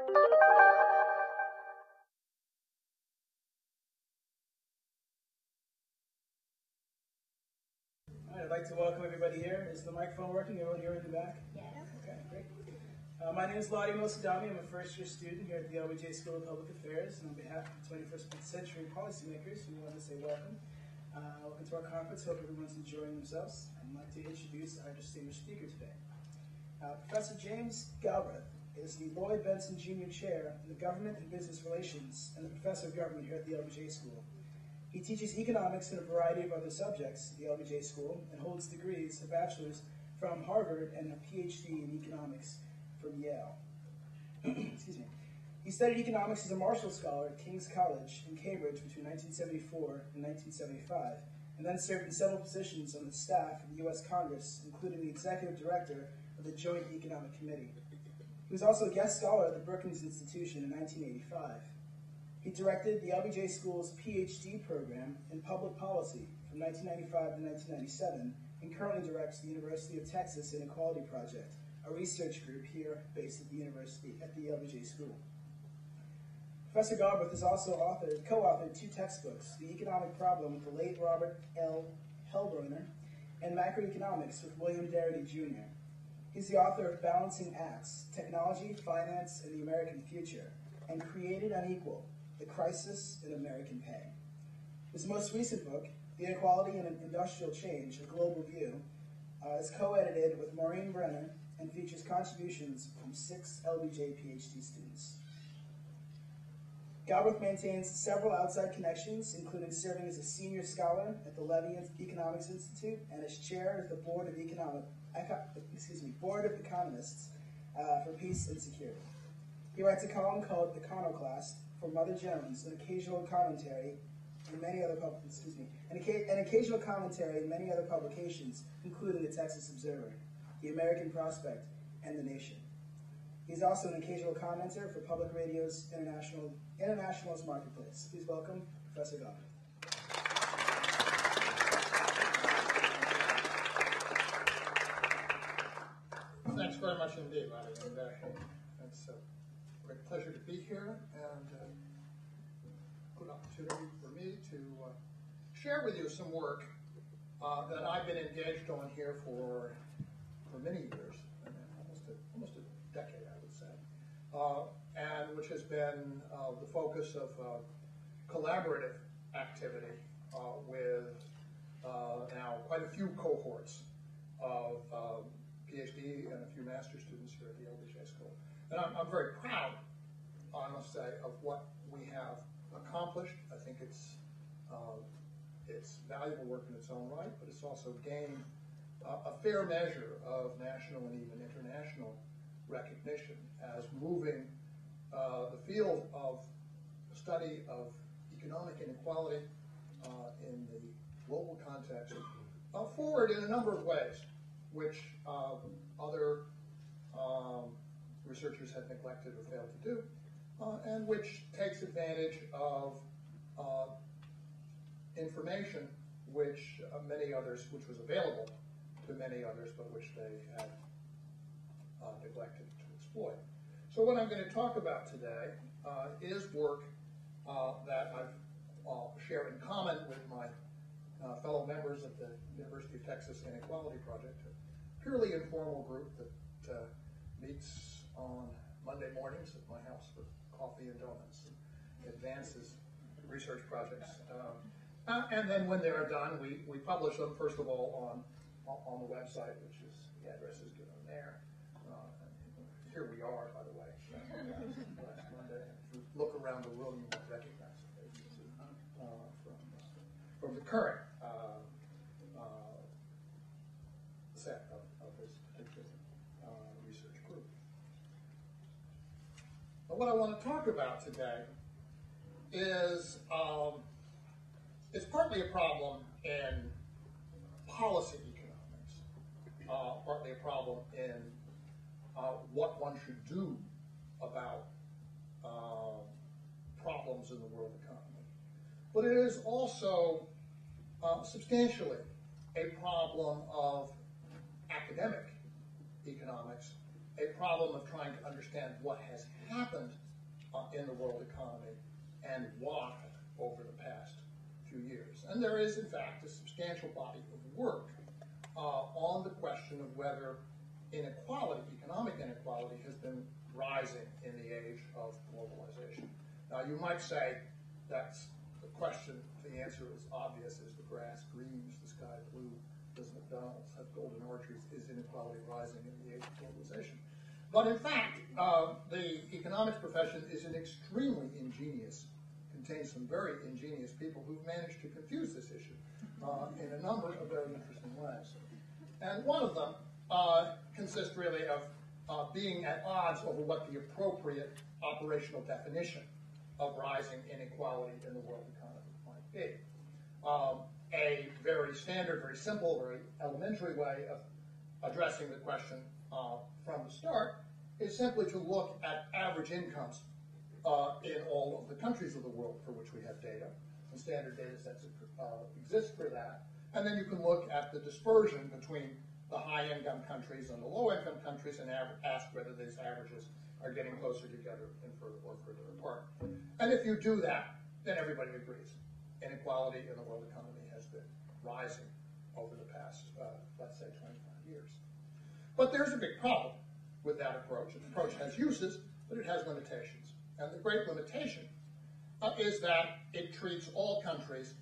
I'd like to welcome everybody here. Is the microphone working? Everyone here in the back? Yes. Okay, great. My name is Ladi Mosadomi. I'm a first-year student here at the LBJ School of Public Affairs, and on behalf of the 21st century policymakers, we want to say welcome. Welcome to our conference. Hope everyone's enjoying themselves. I'd like to introduce our distinguished speaker today. Professor James Galbraith is the Lloyd Bentsen Jr. Chair in the Government and Business Relations and the Professor of Government here at the LBJ School. He teaches economics and a variety of other subjects at the LBJ School and holds degrees, a bachelor's from Harvard and a PhD in economics from Yale. Excuse me. He studied economics as a Marshall Scholar at King's College in Cambridge between 1974 and 1975, and then served in several positions on the staff of the U.S. Congress, including the Executive Director of the Joint Economic Committee. He was also a guest scholar at the Brookings Institution in 1985. He directed the LBJ School's PhD program in public policy from 1995 to 1997, and currently directs the University of Texas Inequality Project, a research group here based at the university, at the LBJ School. Professor Galbraith has also co-authored 2 textbooks, The Economic Problem with the late Robert L. Hellbruner, and Macroeconomics with William Darity Jr. He's the author of Balancing Acts, Technology, Finance, and the American Future, and Created Unequal, The Crisis in American Pay. His most recent book, The Inequality and Industrial Change, A Global View, is co-edited with Maureen Brenner and features contributions from 6 LBJ PhD students. Galbraith maintains several outside connections, including serving as a senior scholar at the Levy Economics Institute and as chair of the Board of Economists for Peace and Security. He writes a column called Iconoclast for Mother Jones, an occasional commentary in many other publications, including the Texas Observer, the American Prospect, and The Nation. He's also an occasional commenter for Public Radio's Internationalist Marketplace. Please welcome Professor Galbraith. Thanks very much indeed, Ladi. It's a great pleasure to be here, and a good opportunity for me to share with you some work that I've been engaged on here for many years, almost a decade, I would say, and which has been the focus of collaborative activity with now quite a few cohorts of PhD and a few master's students here at the LBJ School. And I'm very proud, I must say, of what we have accomplished. I think it's valuable work in its own right, but it's also gained a fair measure of national and even international recognition as moving the field of study of economic inequality in the global context forward in a number of ways, which other researchers have neglected or failed to do, and which takes advantage of information which which was available to many others, but which they had neglected to exploit. So what I'm going to talk about today is work that I've shared in common with my fellow members of the University of Texas Inequality Project, a purely informal group that meets on Monday mornings at my house for coffee and donuts and advances research projects. And then when they're done, we publish them, first of all, on the website, which is, the address is given there. Here we are, by the way, last Monday. If you look around the room, you might recognize the faces from the current set of this particular research group. But what I want to talk about today is it's partly a problem in policy economics, partly a problem in what one should do about problems in the world economy. But it is also substantially a problem of academic economics a problem of trying to understand what has happened in the world economy and why over the past few years. And there is, in fact, a substantial body of work on the question of whether inequality, economic inequality, has been rising in the age of globalization. Now, you might say that's the question. The answer is obvious. Is the grass green? Is the sky blue? Does McDonald's have golden arches? Is inequality rising in the age of globalization? But in fact, the economics profession is an extremely ingenious, contains some very ingenious people who've managed to confuse this issue in a number of very interesting ways. And one of them consists really of being at odds over what the appropriate operational definition of rising inequality in the world economy might be. A very standard, very simple, very elementary way of addressing the question from the start is simply to look at average incomes in all of the countries of the world for which we have data, and standard data sets exist for that. And then you can look at the dispersion between the high-income countries and the low-income countries and ask whether these averages are getting closer together and further apart. And if you do that, then everybody agrees. Inequality in the world economy has been rising over the past, let's say, 25 years. But there's a big problem with that approach. The approach has uses, but it has limitations. And the great limitation is that it treats all countries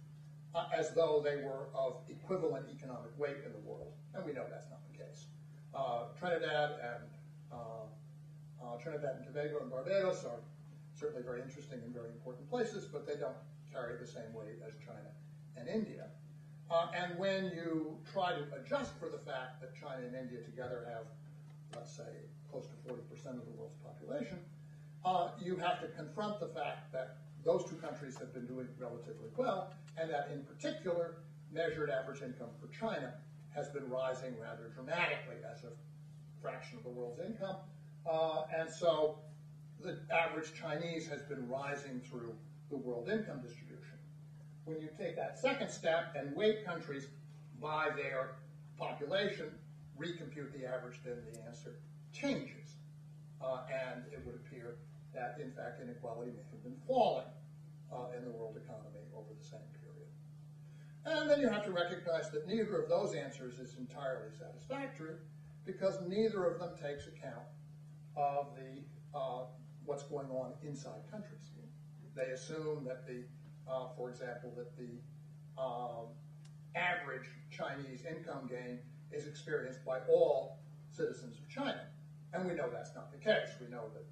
as though they were of equivalent economic weight in the world. And we know that's not the case. Trinidad and Tobago and Barbados are certainly very interesting and very important places, but they don't carry the same weight as China and India. And when you try to adjust for the fact that China and India together have, let's say, close to 40% of the world's population, you have to confront the fact that those two countries have been doing relatively well, and that in particular, measured average income for China has been rising rather dramatically as a fraction of the world's income. And so the average Chinese has been rising through the world income distribution. When you take that second step and weight countries by their population, recompute the average, then the answer changes. And it would appear that, in fact, inequality may have been falling in the world economy over the same period. And then you have to recognize that neither of those answers is entirely satisfactory, because neither of them takes account of the what's going on inside countries. They assume that for example, that the average Chinese income gain is experienced by all citizens of China. And we know that's not the case. We know that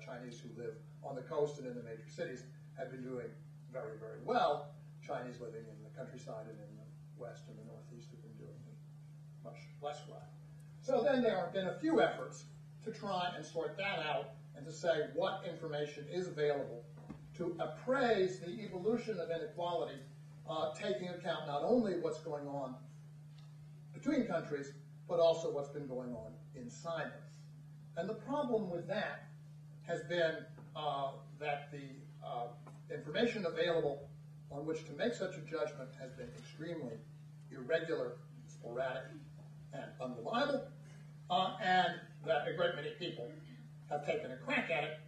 Chinese who live on the coast and in the major cities have been doing very, very well. Chinese living in the countryside and in the west and the northeast have been doing much less well. So then there have been a few efforts to try and sort that out and to say what information is available to appraise the evolution of inequality, taking account not only what's going on between countries, but also what's been going on inside them. And the problem with that has been that the information available on which to make such a judgment has been extremely irregular, sporadic, and unreliable, and that a great many people have taken a crack at it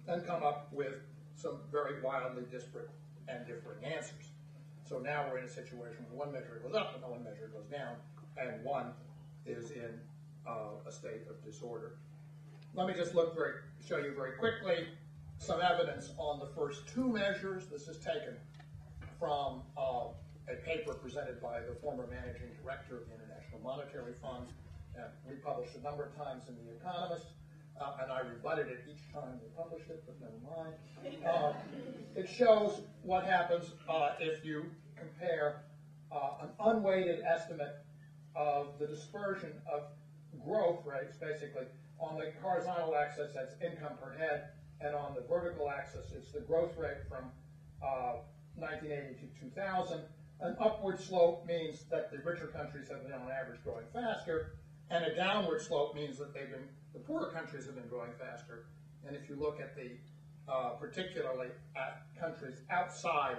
and come up with some very wildly disparate and differing answers. So now we're in a situation where one measure goes up and one measure goes down, and one is in a state of disorder. Let me just show you very quickly some evidence on the first two measures. This is taken from a paper presented by the former managing director of the International Monetary Fund, and we published a number of times in The Economist, and I rebutted it each time we published it, but never mind. It shows what happens if you compare an unweighted estimate of the dispersion of growth rates, basically. On the horizontal axis, that's income per head, and on the vertical axis, it's the growth rate from 1980 to 2000. An upward slope means that the richer countries have been, on average, growing faster, and a downward slope means that the poorer countries have been growing faster. And if you look at particularly at countries outside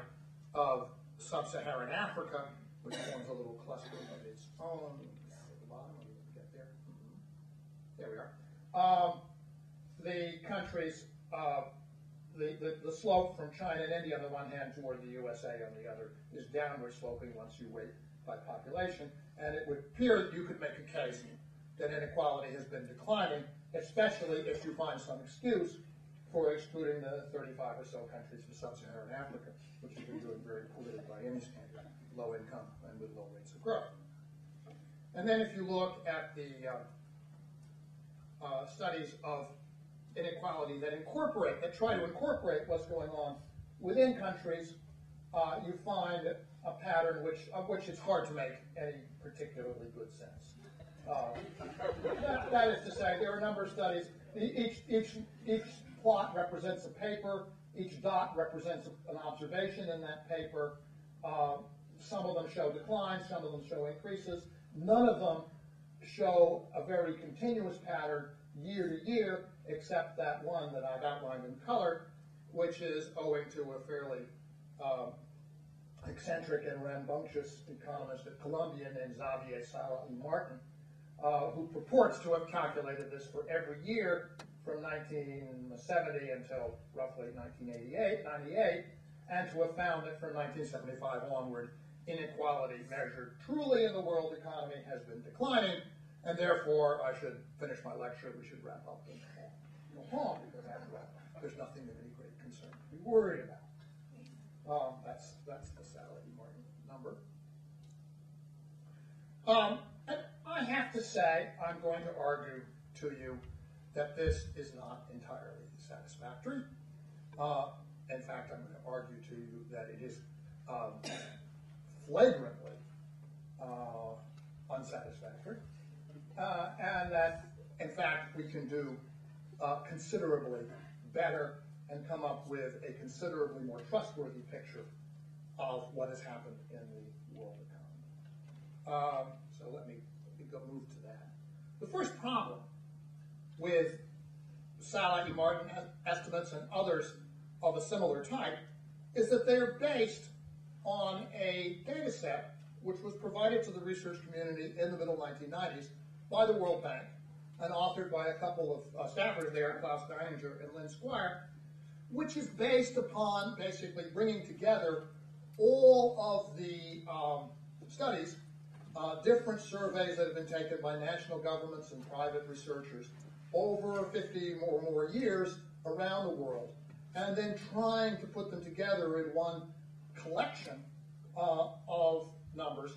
of sub-Saharan Africa, which forms a little cluster of its own, at the bottom, I'll get there. There we are. The countries, the slope from China and India on the one hand toward the USA on the other is downward sloping once you weight by population, and it would appear that you could make a case that inequality has been declining, especially if you find some excuse for excluding the 35 or so countries of sub-Saharan Africa, which have been doing very poorly by any standard, low income and with low rates of growth. And then if you look at the studies of inequality that try to incorporate what's going on within countries, you find a pattern of which it's hard to make any particularly good sense. That is to say, there are a number of studies. Each plot represents a paper. Each dot represents an observation in that paper. Some of them show declines. Some of them show increases. None of them show a very continuous pattern year to year, except that one that I've outlined in color, which is owing to a fairly eccentric and rambunctious economist at Columbia named Xavier Salah Martin, who purports to have calculated this for every year from 1970 until roughly 98, and to have found that from 1975 onward, inequality measured truly in the world economy has been declining, and therefore I should finish my lecture. We should wrap up and go home, because after all, there's nothing of any great concern to be worried about. That's the Sally Martin number. And I have to say, I'm going to argue to you that this is not entirely satisfactory. In fact, I'm going to argue to you that it is flagrantly unsatisfactory, and that, in fact, we can do considerably better and come up with a considerably more trustworthy picture of what has happened in the world economy. So let me go move to that. The first problem with Salah Martin estimates and others of a similar type is that they are based on a data set which was provided to the research community in the middle 1990s by the World Bank and authored by a couple of staffers there, Klaus Deininger and Lynn Squire, which is based upon basically bringing together all of the studies, different surveys that have been taken by national governments and private researchers over 50 or more years around the world, and then trying to put them together in one collection of numbers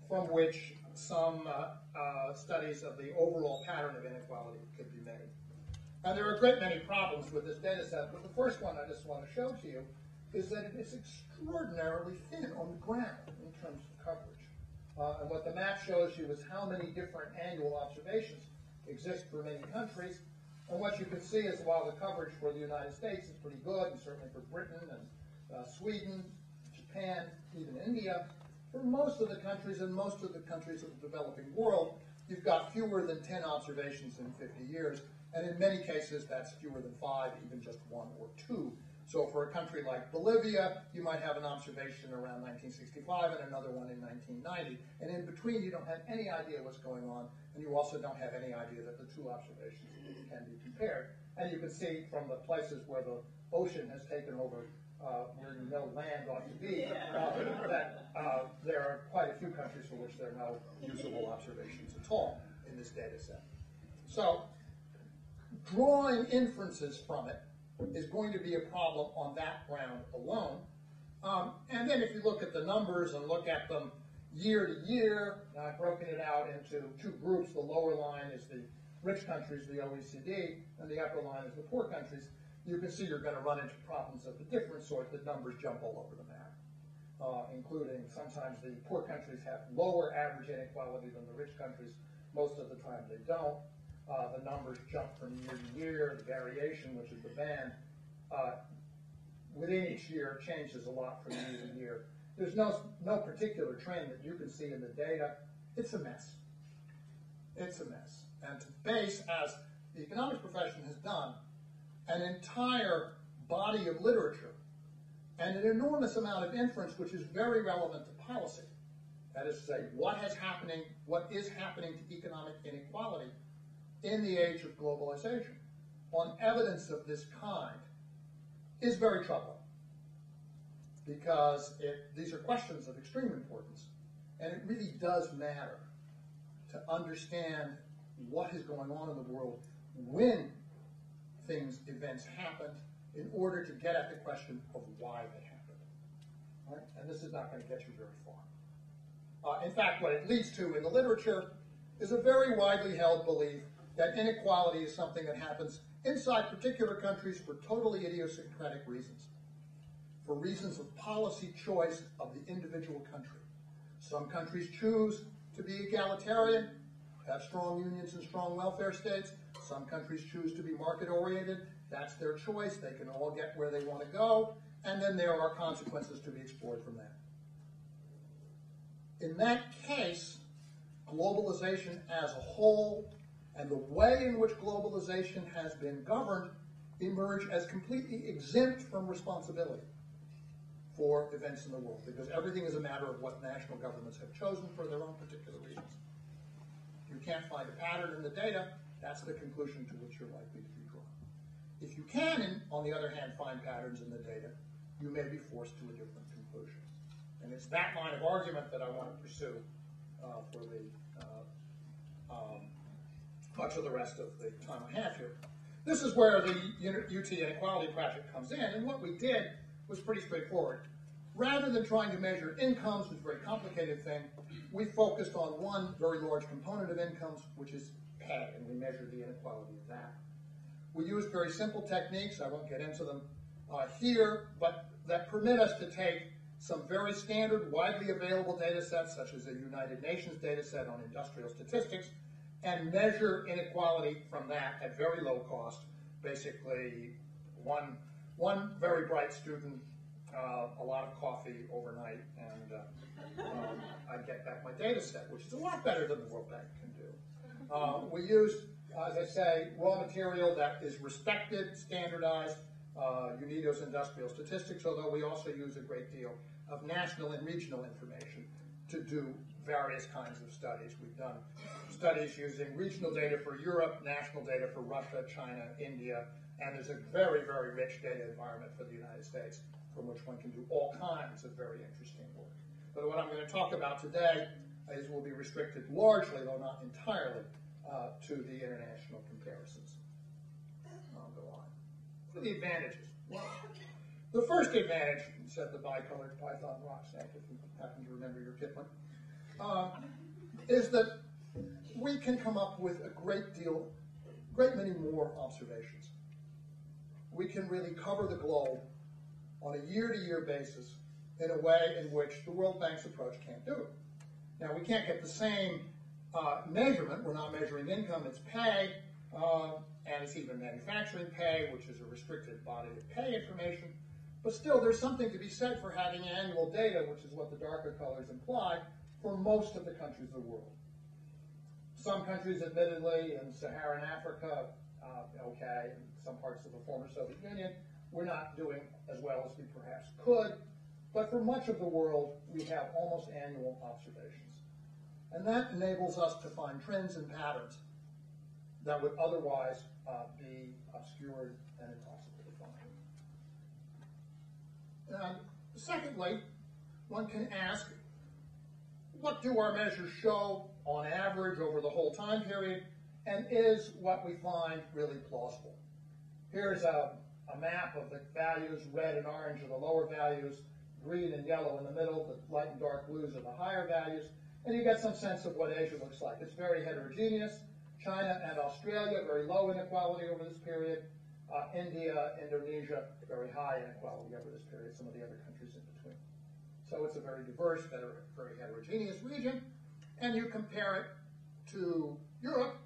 from which some studies of the overall pattern of inequality could be made. And there are a great many problems with this data set, but the first one I just want to show to you is that it is extraordinarily thin on the ground in terms of coverage. And what the map shows you is how many different annual observations exist for many countries. And what you can see is while the coverage for the United States is pretty good, and certainly for Britain and Sweden, Japan, even India, for most of the countries and most of the countries of the developing world, you've got fewer than 10 observations in 50 years. And in many cases, that's fewer than 5, even just 1 or 2. So for a country like Bolivia, you might have an observation around 1965 and another one in 1990. And in between, you don't have any idea what's going on, and you also don't have any idea that the two observations can be compared. And you can see from the places where the ocean has taken over, where you know land ought to be, that there are quite a few countries for which there are no usable observations at all in this data set. So drawing inferences from it is going to be a problem on that ground alone. And then if you look at the numbers and look at them year to year, I've broken it out into two groups. The lower line is the rich countries, the OECD, and the upper line is the poor countries. You can see you're going to run into problems of a different sort. The numbers jump all over the map, including sometimes the poor countries have lower average inequality than the rich countries. Most of the time they don't. The numbers jump from year to year. The variation, which is the band, within each year changes a lot from year to year. There's no particular trend that you can see in the data. It's a mess. It's a mess. And to base, as the economics profession has done, an entire body of literature and an enormous amount of inference which is very relevant to policy, that is to say, what is happening to economic inequality, in the age of globalization on evidence of this kind is very troubling, because these are questions of extreme importance, and it really does matter to understand what is going on in the world when events happened, in order to get at the question of why they happened. Right? And this is not going to get you very far. In fact, what it leads to in the literature is a very widely held belief that inequality is something that happens inside particular countries for totally idiosyncratic reasons, for reasons of policy choice of the individual country. Some countries choose to be egalitarian, have strong unions and strong welfare states. Some countries choose to be market-oriented. That's their choice. They can all get where they want to go, and then there are consequences to be explored from that. In that case, globalization as a whole and the way in which globalization has been governed emerge as completely exempt from responsibility for events in the world, because everything is a matter of what national governments have chosen for their own particular reasons. If you can't find a pattern in the data, that's the conclusion to which you're likely to be drawn. If you can, on the other hand, find patterns in the data, you may be forced to a different conclusion. And it's that line of argument that I want to pursue for the much of the rest of the time I have here. This is where the UT Inequality Project comes in, and what we did was pretty straightforward. Rather than trying to measure incomes, which is a very complicated thing, we focused on one very large component of incomes, which is pay, and we measured the inequality of that. We used very simple techniques, I won't get into them here, but that permit us to take some very standard, widely available data sets, such as a United Nations data set on industrial statistics, and measure inequality from that at very low cost. Basically, one very bright student, a lot of coffee overnight, and I'd get back my data set, which is a lot better than the World Bank can do. We used, as I say, raw material that is respected, standardized, UNIDO's industrial statistics, although we also use a great deal of national and regional information to do various kinds of studies. We've done studies using regional data for Europe, national data for Russia, China, India, and there's a very, very rich data environment for the United States from which one can do all kinds of very interesting work. But what I'm going to talk about today is will be restricted largely, though not entirely, to the international comparisons. I'll go on. What are the advantages? Well, the first advantage, said the bicolored python rock snake, if you happen to remember your Kipling, is that we can come up with a great many more observations. We can really cover the globe on a year-to-year basis in a way in which the World Bank's approach can't do it. Now, we can't get the same measurement. We're not measuring income, it's pay, and it's even manufacturing pay, which is a restricted body of pay information. But still, there's something to be said for having annual data, which is what the darker colors imply, for most of the countries of the world. Some countries, admittedly, in Saharan Africa, okay, in some parts of the former Soviet Union, we're not doing as well as we perhaps could, but for much of the world, we have almost annual observations. And that enables us to find trends and patterns that would otherwise be obscured and impossible to find. And secondly, one can ask, what do our measures show on average over the whole time period, and is what we find really plausible? Here's a map of the values. Red and orange are the lower values, green and yellow in the middle, the light and dark blues are the higher values, and you get some sense of what Asia looks like. It's very heterogeneous. China and Australia, very low inequality over this period. India, Indonesia, very high inequality over this period, some of the other countries in between. So it's a very diverse, very heterogeneous region, and you compare it to Europe,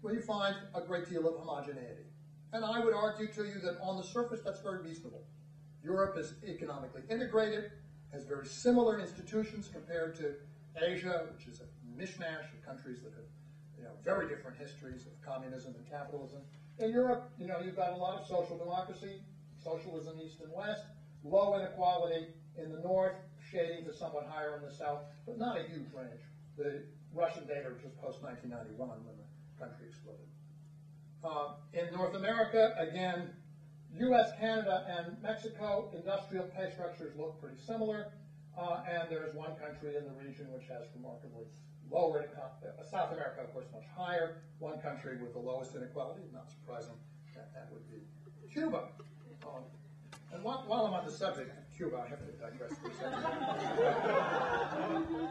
where you find a great deal of homogeneity. And I would argue to you that on the surface, that's very reasonable. Europe is economically integrated, has very similar institutions compared to Asia, which is a mishmash of countries that have very different histories of communism and capitalism. In Europe, you've got a lot of social democracy, socialism east and west, low inequality in the north, shading to somewhat higher in the south, but not a huge range. The Russian data was just post-1991 when the country exploded. In North America, again, U.S., Canada, and Mexico, industrial pay structures look pretty similar. And there's one country in the region which has remarkably lower inequality. South America, of course, much higher. One country with the lowest inequality, not surprising, that would be Cuba. And while I'm on the subject of Cuba, I have to digress for a second.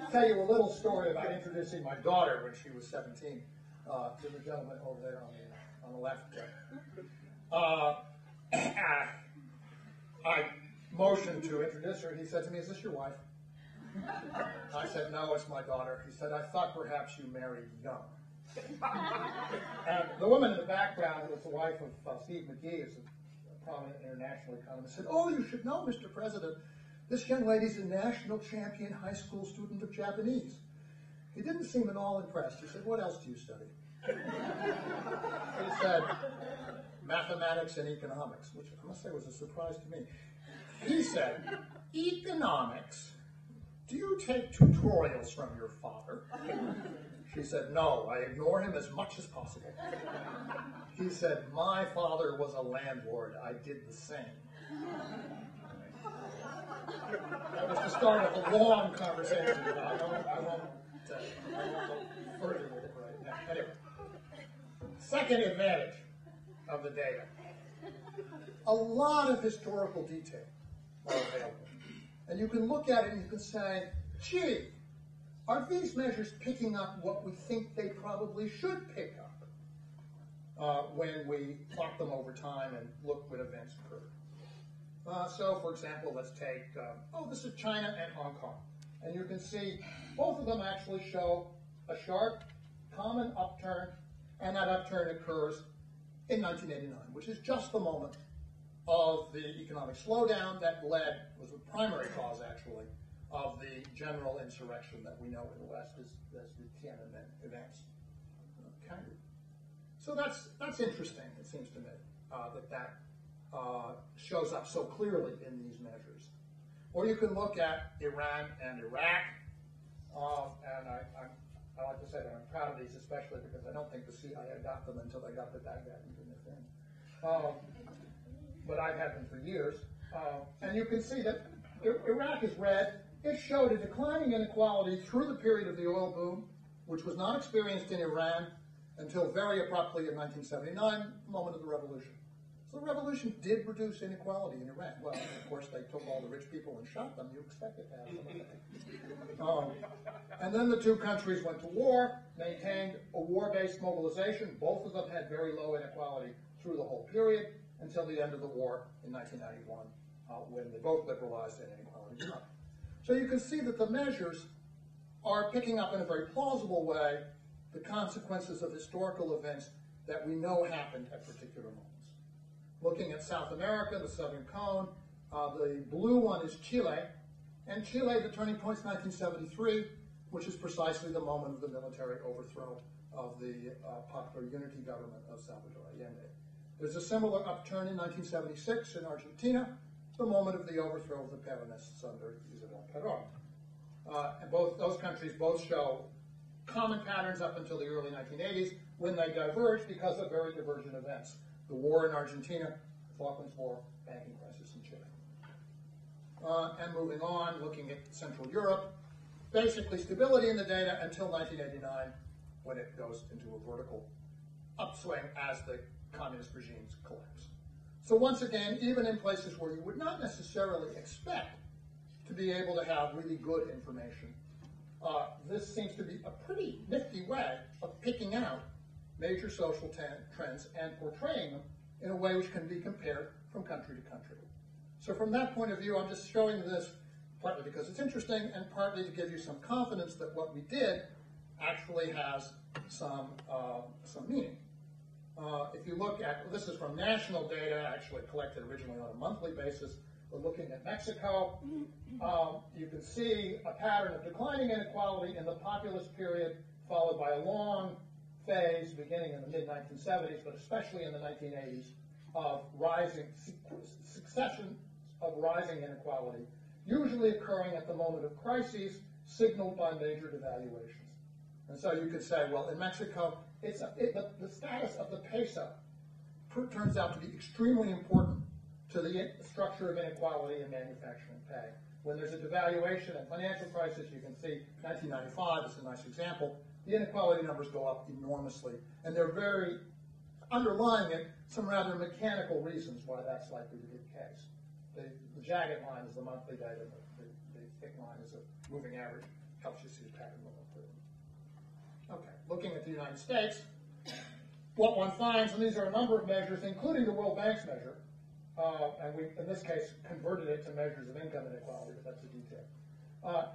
I'll tell you a little story about introducing my daughter when she was 17 to the gentleman over there on the left. I motioned to introduce her. He said to me, "Is this your wife?" I said, "No, it's my daughter." He said, "I thought perhaps you married young." And the woman in the background, who was the wife of Steve McGee, is a prominent international economist, said, "Oh, you should know, Mr. President, this young lady's a national champion high school student of Japanese." He didn't seem at all impressed. He said, "What else do you study?" He said, "Mathematics and economics," which I must say was a surprise to me. He said, "Economics? Do you take tutorials from your father?" She said, "No, I ignore him as much as possible." He said, "My father was a landlord. I did the same." That was the start of a long conversation. I won't go further with it right now. Anyway, second advantage of the data. A lot of historical detail are available. And you can look at it and you can say, gee, are these measures picking up what we think they probably should pick up when we plot them over time and look what events occurred? So, for example, let's take, this is China and Hong Kong. And you can see both of them actually show a sharp common upturn, and that upturn occurs in 1989, which is just the moment of the economic slowdown that was the primary cause, actually, of the general insurrection that we know in the West as the Tiananmen events. So that's interesting, it seems to me, that shows up so clearly in these measures. Or you can look at Iran and Iraq, and I like to say that I'm proud of these, especially because I don't think the CIA got them until they got the Baghdad thing. But I've had them for years. And you can see that Iraq is red. It showed a declining inequality through the period of the oil boom, which was not experienced in Iran until very abruptly in 1979, the moment of the revolution. So the revolution did reduce inequality in Iran. Well, of course, they took all the rich people and shot them. You expect it to have some effect. And then the two countries went to war, maintained a war-based mobilization. Both of them had very low inequality through the whole period until the end of the war in 1991, when they both liberalized and inequality dropped. So you can see that the measures are picking up in a very plausible way the consequences of historical events that we know happened at particular moments. Looking at South America, the Southern Cone, the blue one is Chile, and Chile, the turning point is 1973, which is precisely the moment of the military overthrow of the Popular Unity government of Salvador Allende. There's a similar upturn in 1976 in Argentina, the moment of the overthrow of the Peronists under Isabel Perón. And both those countries both show common patterns up until the early 1980s, when they diverged because of very divergent events. The war in Argentina, the Falklands War, banking crisis in Chile. And moving on, looking at Central Europe, basically stability in the data until 1989, when it goes into a vertical upswing as the communist regimes collapse. So once again, even in places where you would not necessarily expect to be able to have really good information, this seems to be a pretty nifty way of picking out major social trends and portraying them in a way which can be compared from country to country. So from that point of view, I'm just showing this partly because it's interesting and partly to give you some confidence that what we did actually has some meaning. If you look at, this is from national data, actually collected originally on a monthly basis, but looking at Mexico, you can see a pattern of declining inequality in the populist period, followed by a long phase beginning in the mid-1970s, but especially in the 1980s, of succession of rising inequality, usually occurring at the moment of crises signaled by major devaluations. And so you could say, well, in Mexico, the status of the peso turns out to be extremely important to the structure of inequality in manufacturing pay. When there's a devaluation and financial crisis, you can see 1995 is a nice example. The inequality numbers go up enormously, and they're very underlying it some rather mechanical reasons why that's likely to be the case. The jagged line is the monthly data, the thick line is a moving average. Helps you see the pattern more clearly. Okay, looking at the United States, what one finds, and these are a number of measures, including the World Bank's measure, and we, in this case, converted it to measures of income inequality, but that's a detail.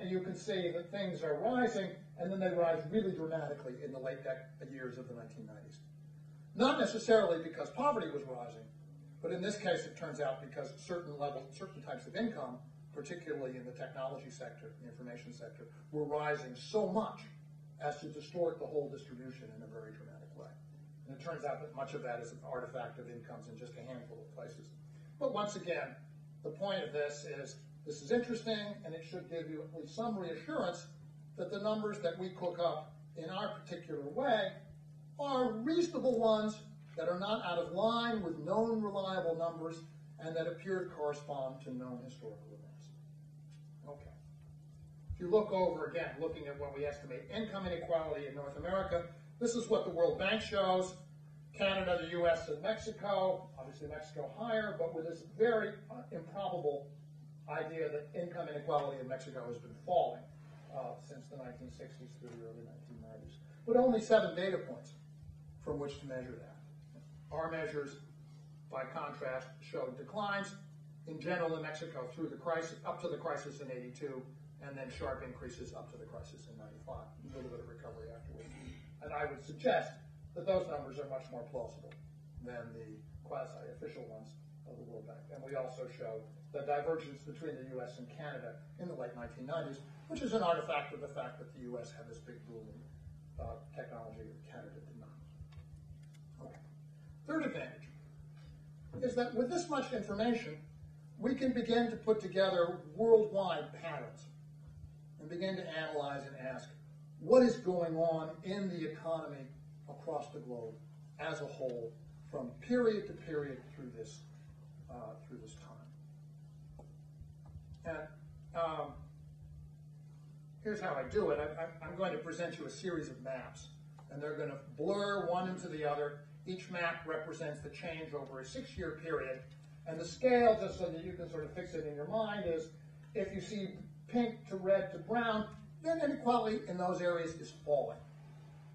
And you can see that things are rising, and then they rise really dramatically in the late years of the 1990s. Not necessarily because poverty was rising, but in this case it turns out because certain types of income, particularly in the technology sector, the information sector, were rising so much as to distort the whole distribution in a very dramatic way. And it turns out that much of that is an artifact of incomes in just a handful of places. But once again, the point of this is interesting, and it should give you at least some reassurance that the numbers that we cook up in our particular way are reasonable ones that are not out of line with known reliable numbers and that appear to correspond to known historical events. Okay. If you look over, again, looking at what we estimate income inequality in North America, this is what the World Bank shows. Canada, the US, and Mexico, obviously Mexico higher, but with this very improbable idea that income inequality in Mexico has been falling since the 1960s through the early 1990s. But only 7 data points from which to measure that. Our measures, by contrast, showed declines in general in Mexico through the crisis, up to the crisis in '82, and then sharp increases up to the crisis in '95. A little bit of recovery afterwards. And I would suggest that those numbers are much more plausible than the quasi-official ones of the World Bank. And we also show the divergence between the US and Canada in the late 1990s, which is an artifact of the fact that the US had this big boom in technology that Canada did not. Okay. Third advantage is that with this much information, we can begin to put together worldwide patterns and begin to analyze and ask, what is going on in the economy across the globe as a whole from period to period through this time. And here's how I do it. I'm going to present you a series of maps, and they're going to blur one into the other. Each map represents the change over a 6-year period, and the scale, just so that you can sort of fix it in your mind, is if you see pink to red to brown, then inequality in those areas is falling.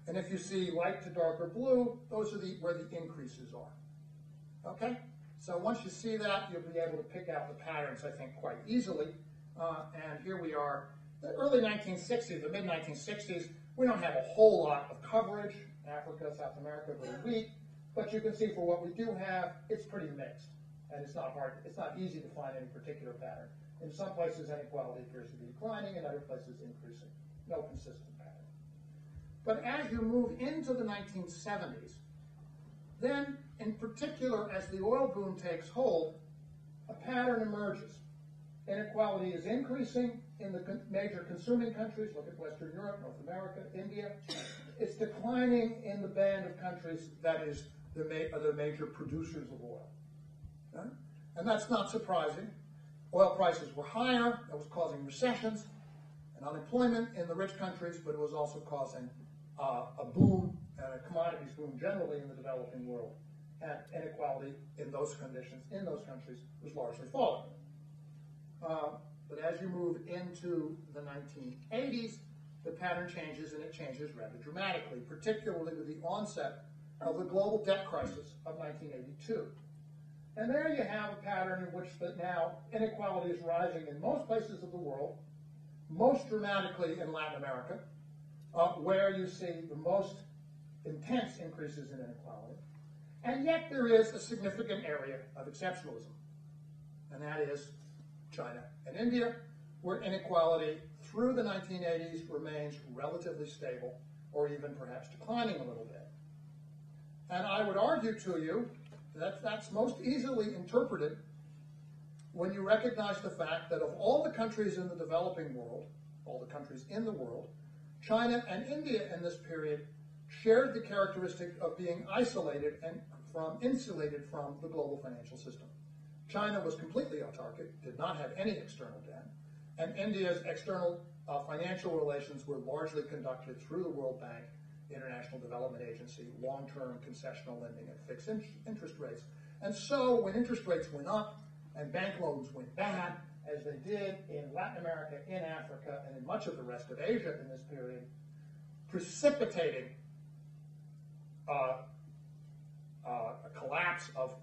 And if you see light to darker blue, those are where the increases are. Okay? So once you see that, you'll be able to pick out the patterns, I think, quite easily. And here we are, the early 1960s, the mid-1960s. We don't have a whole lot of coverage. Africa, South America, very weak. But you can see for what we do have, it's pretty mixed. And it's not hard, it's not easy to find any particular pattern. In some places, inequality appears to be declining, in other places, increasing. No consistent pattern. But as you move into the 1970s, then, in particular, as the oil boom takes hold, a pattern emerges. Inequality is increasing in the major consuming countries. Look at Western Europe, North America, India. It's declining in the band of countries that is are the major producers of oil. Okay? And that's not surprising. Oil prices were higher. That was causing recessions and unemployment in the rich countries, but it was also causing a boom, a commodities boom generally in the developing world. And inequality in those conditions, in those countries, was largely falling. But as you move into the 1980s, the pattern changes, and it changes rather dramatically, particularly with the onset of the global debt crisis of 1982. And there you have a pattern in which now inequality is rising in most places of the world, most dramatically in Latin America, where you see the most intense increases in inequality. And yet there is a significant area of exceptionalism, and that is China and India, where inequality through the 1980s remains relatively stable, or even perhaps declining a little bit. And I would argue to you that that's most easily interpreted when you recognize the fact that of all the countries in the developing world, all the countries in the world, China and India in this period shared the characteristic of being isolated and insulated from the global financial system. China was completely autarkic, did not have any external debt, and India's external financial relations were largely conducted through the World Bank, International Development Agency, long-term concessional lending at fixed interest rates. And so when interest rates went up and bank loans went bad, as they did in Latin America, in Africa, and in much of the rest of Asia in this period, precipitating a collapse of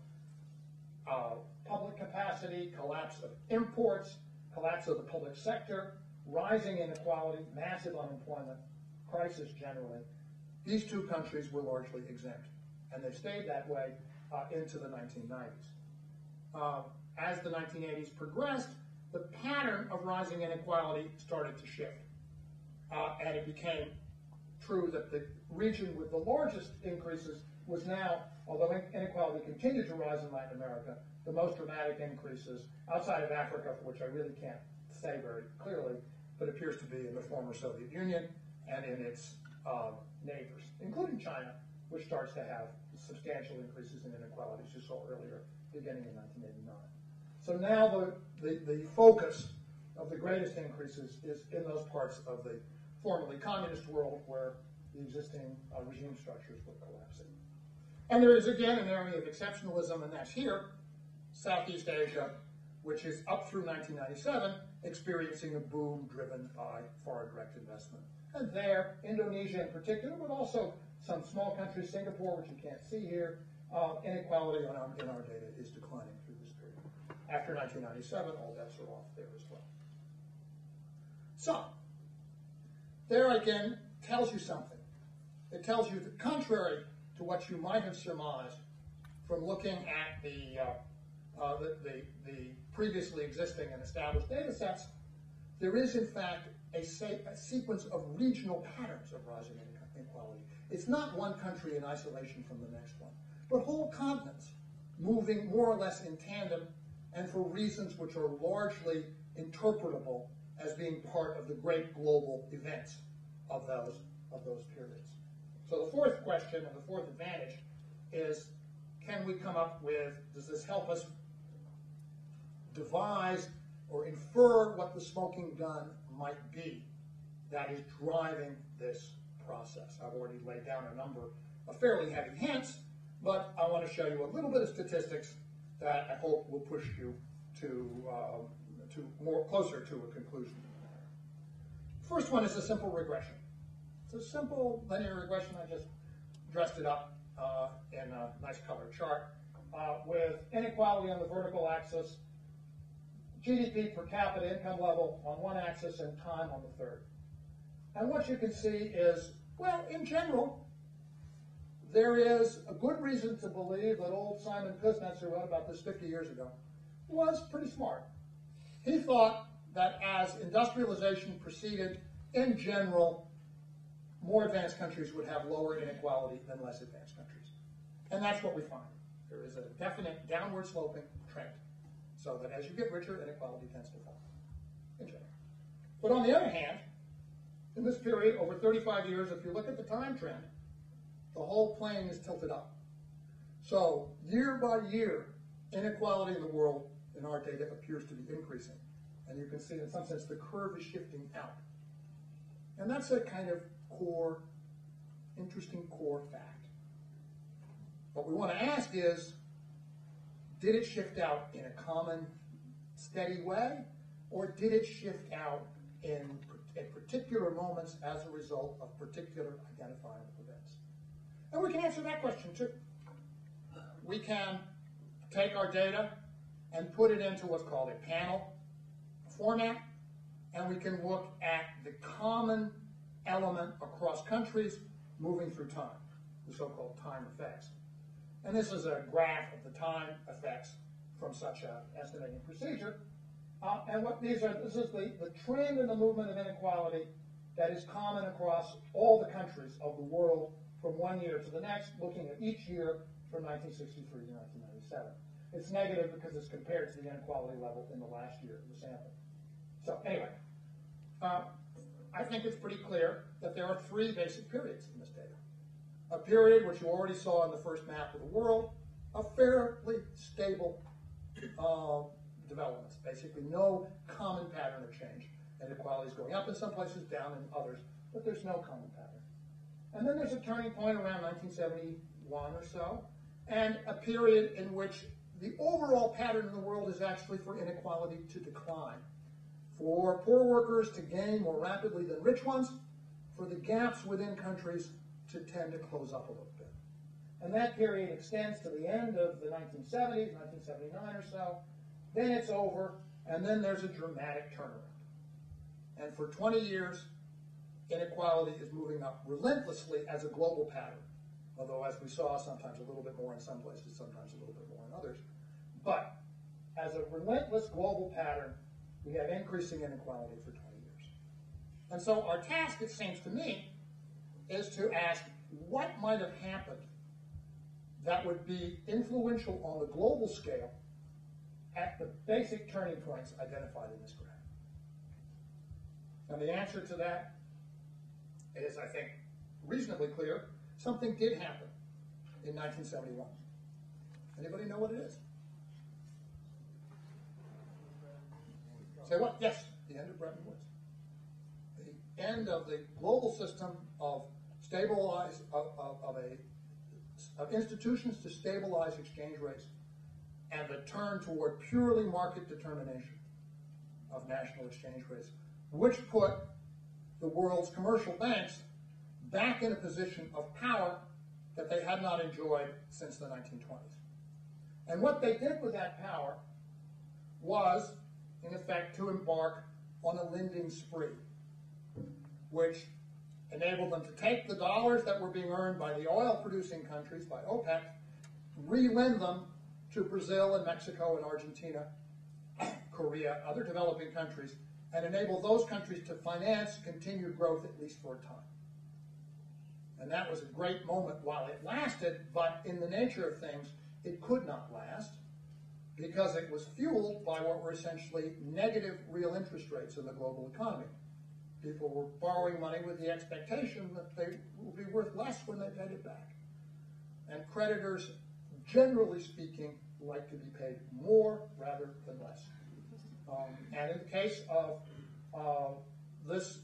public capacity, collapse of imports, collapse of the public sector, rising inequality, massive unemployment, crisis generally. These two countries were largely exempt, and they stayed that way into the 1990s. As the 1980s progressed, the pattern of rising inequality started to shift, and it became true that the region with the largest increases was now, although inequality continued to rise in Latin America, the most dramatic increases outside of Africa, for which I really can't say very clearly, but appears to be in the former Soviet Union and in its neighbors, including China, which starts to have substantial increases in inequalities you saw earlier, beginning in 1989. So now the focus of the greatest increases is in those parts of the formerly communist world where the existing regime structures were collapsing. And there is, again, an area of exceptionalism, and that's here, Southeast Asia, which is up through 1997, experiencing a boom driven by foreign direct investment. And there, Indonesia in particular, but also some small countries, Singapore, which you can't see here, inequality in our data is declining through this period. After 1997, all bets are off there as well. So, there again tells you something. It tells you that contrary to what you might have surmised from looking at the previously existing and established data sets, there is in fact a sequence of regional patterns of rising inequality. It's not one country in isolation from the next one, but whole continents moving more or less in tandem and for reasons which are largely interpretable as being part of the great global events of those periods. So the fourth question and the fourth advantage is, can we come up with, does this help us devise or infer what the smoking gun might be that is driving this process? I've already laid down a number of fairly heavy hints, but I want to show you a little bit of statistics that I hope will push you to more closer to a conclusion. First one is a simple regression. It's a simple linear regression. I just dressed it up in a nice colored chart with inequality on the vertical axis, GDP per capita income level on one axis, and time on the third. And what you can see is, well, in general, there is a good reason to believe that old Simon Kuznets, who wrote about this 50 years ago, was pretty smart. He thought that as industrialization proceeded, in general, more advanced countries would have lower inequality than less advanced countries. And that's what we find. There is a definite downward sloping trend, so that as you get richer, inequality tends to fall, in general. But on the other hand, in this period, over 35 years, if you look at the time trend, the whole plane is tilted up. So year by year, inequality in the world, in our data, appears to be increasing. And you can see, in some sense, the curve is shifting out. And that's a kind of core, interesting core fact. What we want to ask is, did it shift out in a common, steady way, or did it shift out at particular moments as a result of particular identifiable events? And we can answer that question too. We can take our data and put it into what's called a panel format, and we can look at the common element across countries moving through time, the so-called time effects. And this is a graph of the time effects from such an estimating procedure. And what these are, this is the trend in the movement of inequality that is common across all the countries of the world from one year to the next, looking at each year from 1963 to 1997. It's negative because it's compared to the inequality level in the last year of the sample. So anyway, I think it's pretty clear that there are three basic periods in this data. a period which you already saw in the first map of the world, of fairly stable developments. Basically no common pattern of change. Inequality is going up in some places, down in others, but there's no common pattern. And then there's a turning point around 1971 or so, and a period in which the overall pattern in the world is actually for inequality to decline, for poor workers to gain more rapidly than rich ones, for the gaps within countries to tend to close up a little bit. And that period extends to the end of the 1970s, 1979 or so. Then it's over, and then there's a dramatic turnaround. And for 20 years, inequality is moving up relentlessly as a global pattern. Although, as we saw, sometimes a little bit more in some places, sometimes a little bit more in others. But as a relentless global pattern, we have increasing inequality for 20 years. And so our task, it seems to me, is to ask what might have happened that would be influential on the global scale at the basic turning points identified in this graph. And the answer to that is, I think, reasonably clear. Something did happen in 1971. Anybody know what it is? Say what? Yes, the end of Bretton Woods. The end of the global system of of institutions to stabilize exchange rates, and the turn toward purely market determination of national exchange rates, which put the world's commercial banks back in a position of power that they had not enjoyed since the 1920s. And what they did with that power was, in effect, to embark on a lending spree, which enabled them to take the dollars that were being earned by the oil-producing countries, by OPEC, re-lend them to Brazil and Mexico and Argentina, Korea, other developing countries, and enable those countries to finance continued growth at least for a time. And that was a great moment while it lasted, but in the nature of things, it could not last because it was fueled by what were essentially negative real interest rates in the global economy. People were borrowing money with the expectation that they would be worth less when they paid it back. And creditors, generally speaking, like to be paid more rather than less. And in the case of this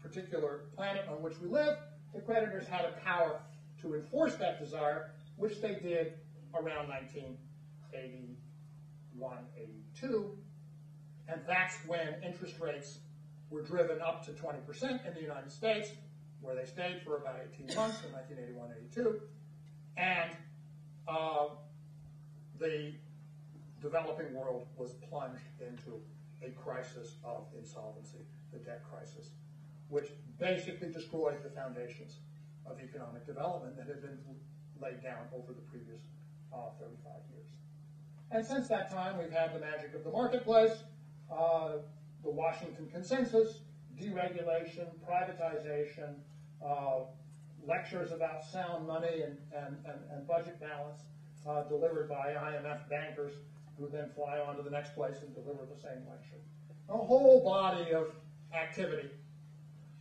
particular planet on which we live, the creditors had a power to enforce that desire, which they did around 1981, 82. And that's when interest rates were driven up to 20% in the United States, where they stayed for about 18 months in 1981, 82. And the developing world was plunged into a crisis of insolvency, the debt crisis, which basically destroyed the foundations of economic development that had been laid down over the previous 35 years. And since that time, we've had the magic of the marketplace, the Washington Consensus, deregulation, privatization, lectures about sound money and budget balance delivered by IMF bankers who then fly on to the next place and deliver the same lecture. A whole body of activity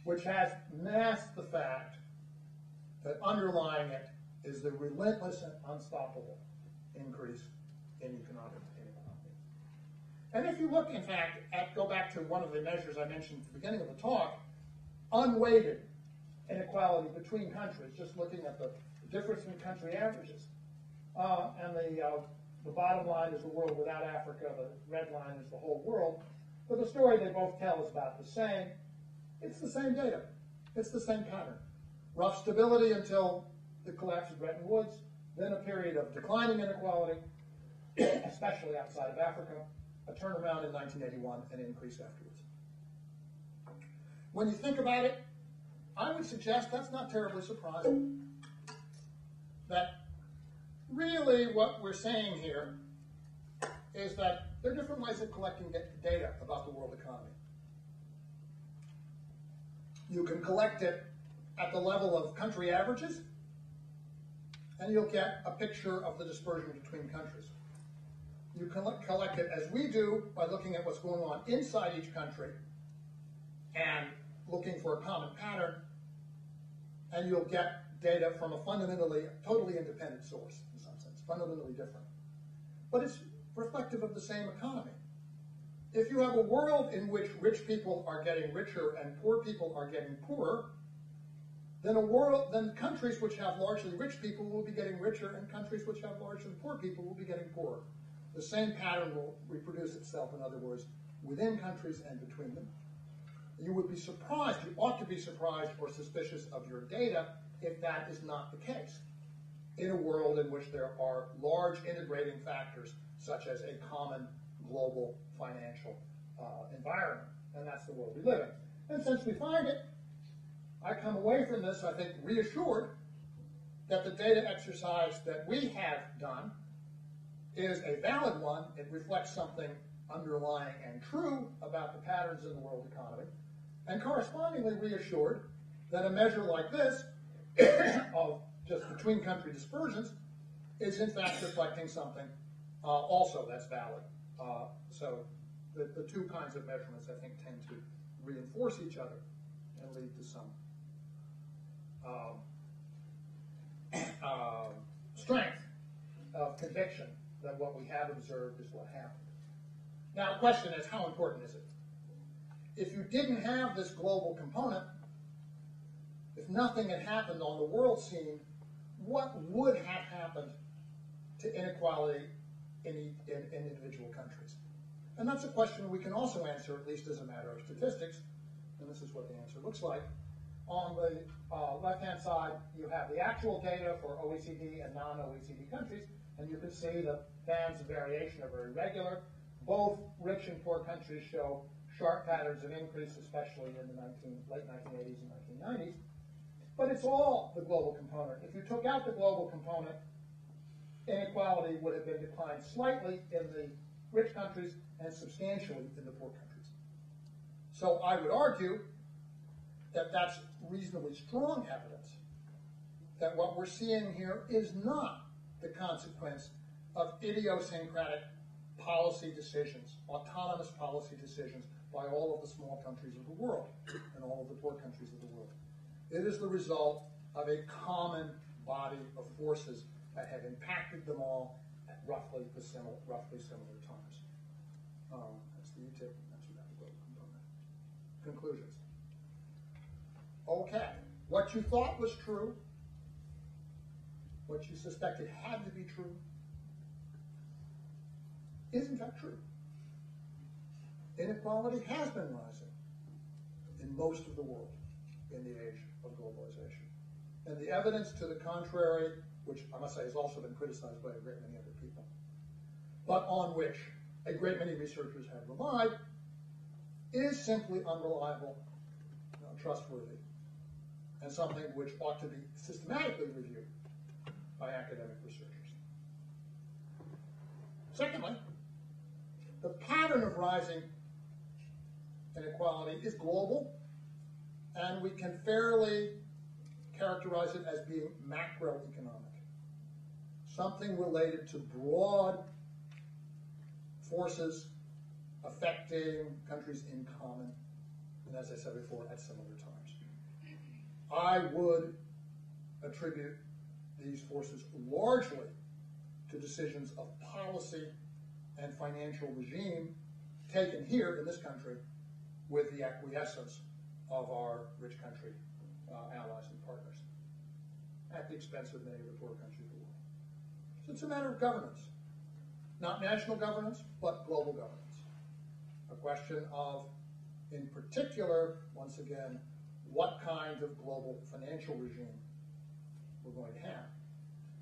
which has masked the fact that underlying it is the relentless and unstoppable increase in economic inequality. And if you look, in fact, go back to one of the measures I mentioned at the beginning of the talk, unweighted inequality between countries, just looking at the difference in country averages. And the bottom line is the world without Africa, the red line is the whole world. But the story they both tell is about the same. It's the same data. It's the same pattern. Rough stability until the collapse of Bretton Woods, then a period of declining inequality, especially outside of Africa, a turnaround in 1981, and an increase afterwards. When you think about it, I would suggest that's not terribly surprising. That really what we're saying here is that there are different ways of collecting data about the world economy. You can collect it at the level of country averages, and you'll get a picture of the dispersion between countries. You can collect it as we do by looking at what's going on inside each country and looking for a common pattern, and you'll get data from a totally independent source, in some sense, fundamentally different. But it's reflective of the same economy. If you have a world in which rich people are getting richer and poor people are getting poorer, then countries which have largely rich people will be getting richer, and countries which have largely poor people will be getting poorer. The same pattern will reproduce itself, in other words, within countries and between them. You would be surprised, you ought to be surprised or suspicious of your data if that is not the case, in a world in which there are large integrating factors such as a common global financial environment. And that's the world we live in. And since we find it, I come away from this, I think, reassured that the data exercise that we have done is a valid one. It reflects something underlying and true about the patterns in the world economy, and correspondingly reassured that a measure like this of just between country dispersions is in fact reflecting something also that's valid. So the two kinds of measurements, I think, tend to reinforce each other and lead to some strength of conviction that what we have observed is what happened. Now, the question is, how important is it? If you didn't have this global component, if nothing had happened on the world scene, what would have happened to inequality in individual countries? And that's a question we can also answer, at least as a matter of statistics, and this is what the answer looks like. On the left-hand side, you have the actual data for OECD and non-OECD countries, and you can see the bands of variation are very regular. Both rich and poor countries show sharp patterns of increase, especially in the late 1980s and 1990s. But it's all the global component. If you took out the global component, inequality would have been declined slightly in the rich countries and substantially in the poor countries. So I would argue that that's reasonably strong evidence that what we're seeing here is not the consequence of idiosyncratic policy decisions, autonomous policy decisions by all of the small countries of the world and all of the poor countries of the world. It is the result of a common body of forces that have impacted them all at roughly similar times. That's the UTIP, and that's without the global component. Conclusions. Okay, what you thought was true, what you suspected had to be true, is in fact true. Inequality has been rising in most of the world in the age of globalization. And the evidence to the contrary, which I must say has also been criticized by a great many other people, but on which a great many researchers have relied, is simply unreliable, untrustworthy, and something which ought to be systematically reviewed by academic researchers. Secondly, the pattern of rising inequality is global, and we can fairly characterize it as being macroeconomic, something related to broad forces affecting countries in common, and as I said before, at similar times. I would attribute these forces largely to decisions of policy and financial regime taken here in this country with the acquiescence of our rich country allies and partners at the expense of many of the poor countries of the world. So it's a matter of governance. Not national governance, but global governance. A question of, in particular, once again, what kind of global financial regime we're going to have.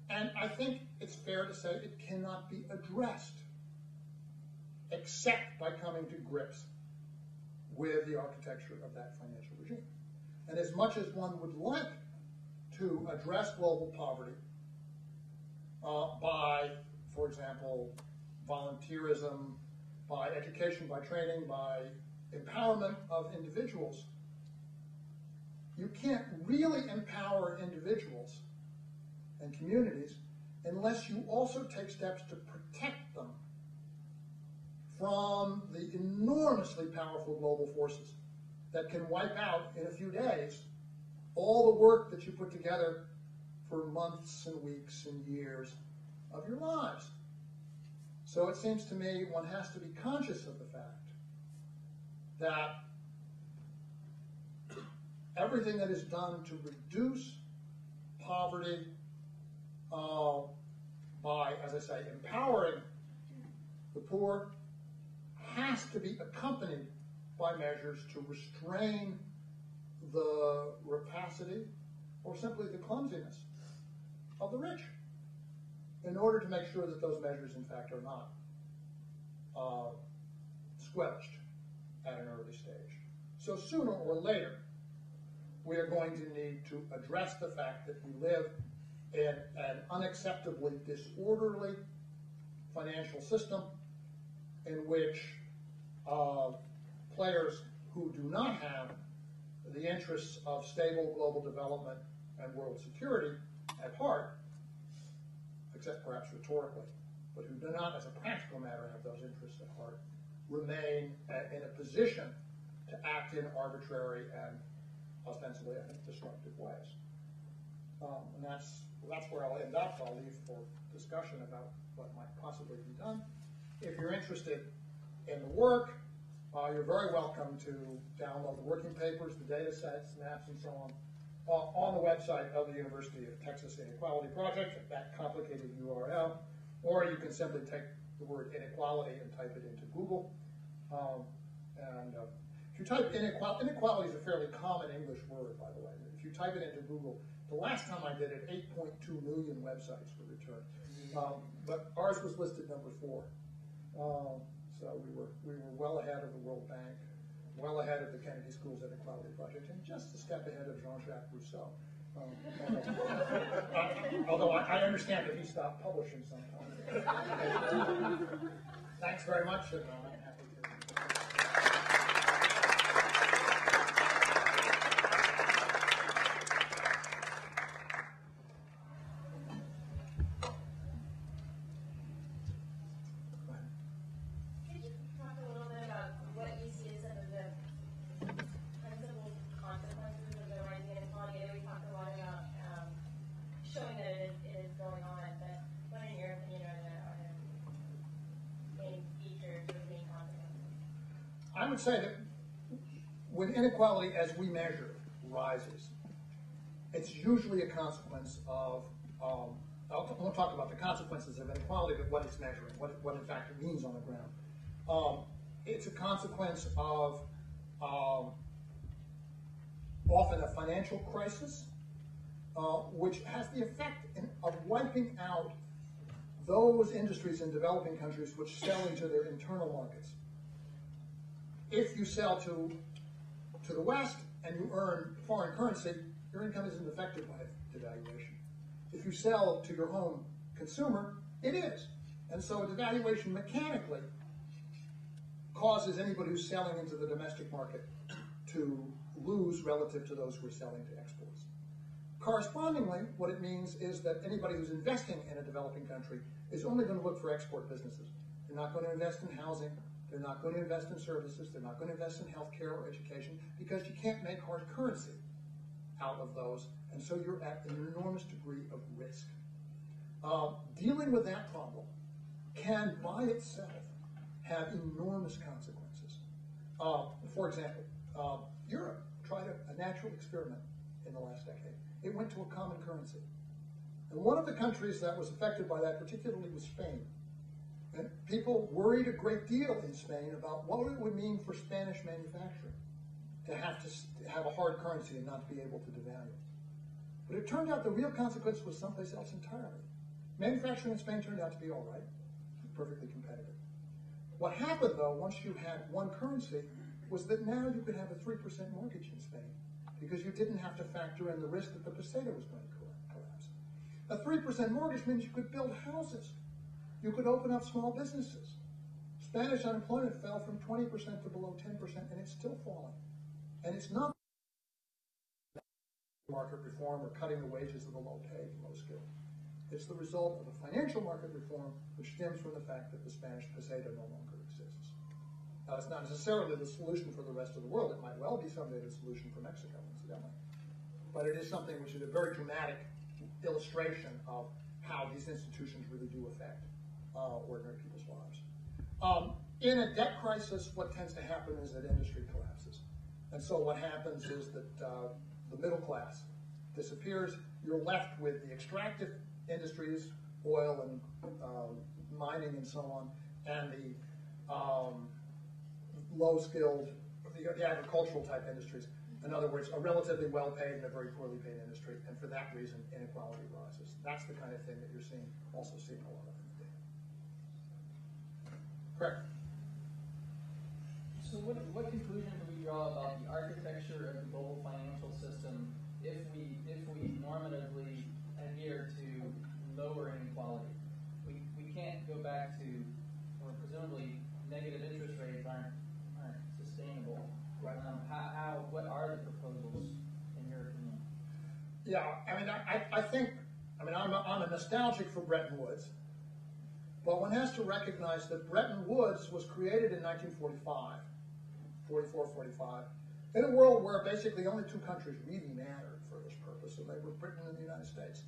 And I think it's fair to say it cannot be addressed except by coming to grips with the architecture of that financial regime. And as much as one would like to address global poverty by, for example, volunteerism, by education, by training, by empowerment of individuals, you can't really empower individuals and communities unless you also take steps to protect them from the enormously powerful global forces that can wipe out in a few days all the work that you put together for months and weeks and years of your lives. So it seems to me one has to be conscious of the fact that everything that is done to reduce poverty by, as I say, empowering the poor has to be accompanied by measures to restrain the rapacity or simply the clumsiness of the rich in order to make sure that those measures, in fact, are not squelched at an early stage. So sooner or later, we are going to need to address the fact that we live in an unacceptably disorderly financial system in which players who do not have the interests of stable global development and world security at heart, except perhaps rhetorically, but who do not, as a practical matter, have those interests at heart, remain in a position to act in arbitrary and ostensibly, I think, disruptive ways. And that's where I'll end up. I'll leave for discussion about what might possibly be done. If you're interested in the work, you're very welcome to download the working papers, the data sets, maps, and so on the website of the University of Texas Inequality Project at that complicated URL, or you can simply take the word inequality and type it into Google. If you type inequality is a fairly common English word, by the way. If you type it into Google, the last time I did it, 8.2 million websites were returned. But ours was listed number 4. So we were well ahead of the World Bank, well ahead of the Kennedy School's Inequality Project, and just a step ahead of Jean-Jacques Rousseau. Although I understand that he stopped publishing sometime. Thanks very much, and I'm happy to. I would say that when inequality, as we measure it, rises, it's usually a consequence of, I won't talk about the consequences of inequality, but what it's measuring, what in fact it means on the ground. It's a consequence of often a financial crisis, which has the effect of wiping out those industries in developing countries which sell into their internal markets. If you sell to the West and you earn foreign currency, your income isn't affected by devaluation. If you sell to your home consumer, it is. And so devaluation mechanically causes anybody who's selling into the domestic market to lose relative to those who are selling to exports. Correspondingly, what it means is that anybody who's investing in a developing country is only going to look for export businesses. They're not going to invest in housing. They're not going to invest in services. They're not going to invest in healthcare or education because you can't make hard currency out of those. And so you're at an enormous degree of risk. Dealing with that problem can, by itself, have enormous consequences. For example, Europe tried a natural experiment in the last decade. It went to a common currency. And one of the countries that was affected by that particularly was Spain. And people worried a great deal in Spain about what it would mean for Spanish manufacturing to have a hard currency and not be able to devalue. But it turned out the real consequence was someplace else entirely. Manufacturing in Spain turned out to be all right, perfectly competitive. What happened, though, once you had one currency, was that now you could have a 3% mortgage in Spain because you didn't have to factor in the risk that the peseta was going to collapse. A 3% mortgage means you could build houses. You could open up small businesses. Spanish unemployment fell from 20% to below 10%, and it's still falling. And it's not market reform or cutting the wages of the low-paid, low-skilled. It's the result of a financial market reform which stems from the fact that the Spanish peseta no longer exists. Now, it's not necessarily the solution for the rest of the world. It might well be someday the solution for Mexico, incidentally. But it is something which is a very dramatic illustration of how these institutions really do affect ordinary people's lives. In a debt crisis, what tends to happen is that industry collapses. And so what happens is that the middle class disappears. You're left with the extractive industries, oil and mining and so on, and the low-skilled, the agricultural type industries. In other words, a relatively well-paid and a very poorly paid industry, and for that reason, inequality rises. That's the kind of thing that you're also seeing a lot of in the data. Correct. So what conclusion do we draw about the architecture of the global financial system if we normatively adhere to lower inequality? We can't go back to, or presumably negative interest rates aren't sustainable. Right. What are the proposals in your opinion? Yeah, I mean, I think, I'm a nostalgic for Bretton Woods, but one has to recognize that Bretton Woods was created in 1945, 44, 45, in a world where basically only two countries really mattered for this purpose, and they were Britain and the United States.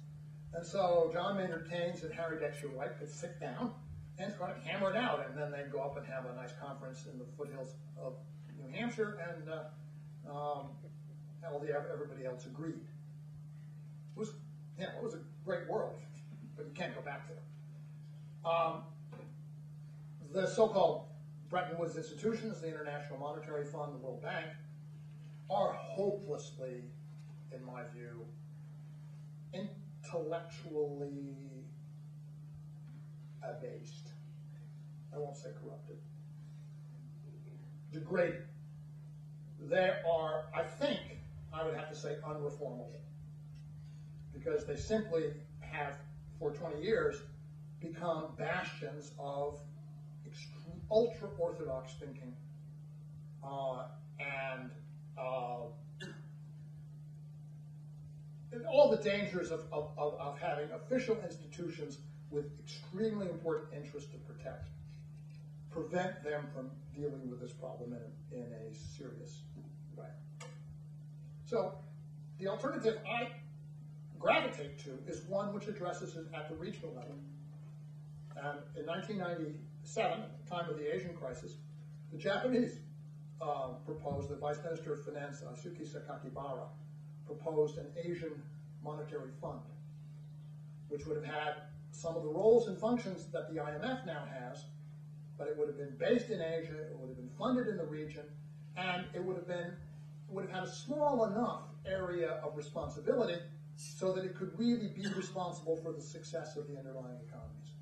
And so John Maynard Keynes and Harry Dexter White could sit down and kind of hammer it out, and then they'd go up and have a nice conference in the foothills of New Hampshire, and everybody else agreed. It was a great world, but you can't go back there. The so-called Bretton Woods institutions, the International Monetary Fund, the World Bank, are hopelessly, in my view, intellectually abased. I won't say corrupted. Degraded. They are, I think, I would have to say unreformable. Because they simply have, for 20 years, become bastions of ultra-orthodox thinking and all the dangers of having official institutions with extremely important interests to protect prevent them from dealing with this problem in a serious way. So the alternative I gravitate to is one which addresses it at the regional level. And in 1997, at the time of the Asian crisis, the Japanese proposed, the Vice Minister of Finance, Suki Sakakibara, proposed an Asian monetary fund, which would have had some of the roles and functions that the IMF now has, but it would have been based in Asia, it would have been funded in the region, and it would have had a small enough area of responsibility so that it could really be responsible for the success of the underlying economies.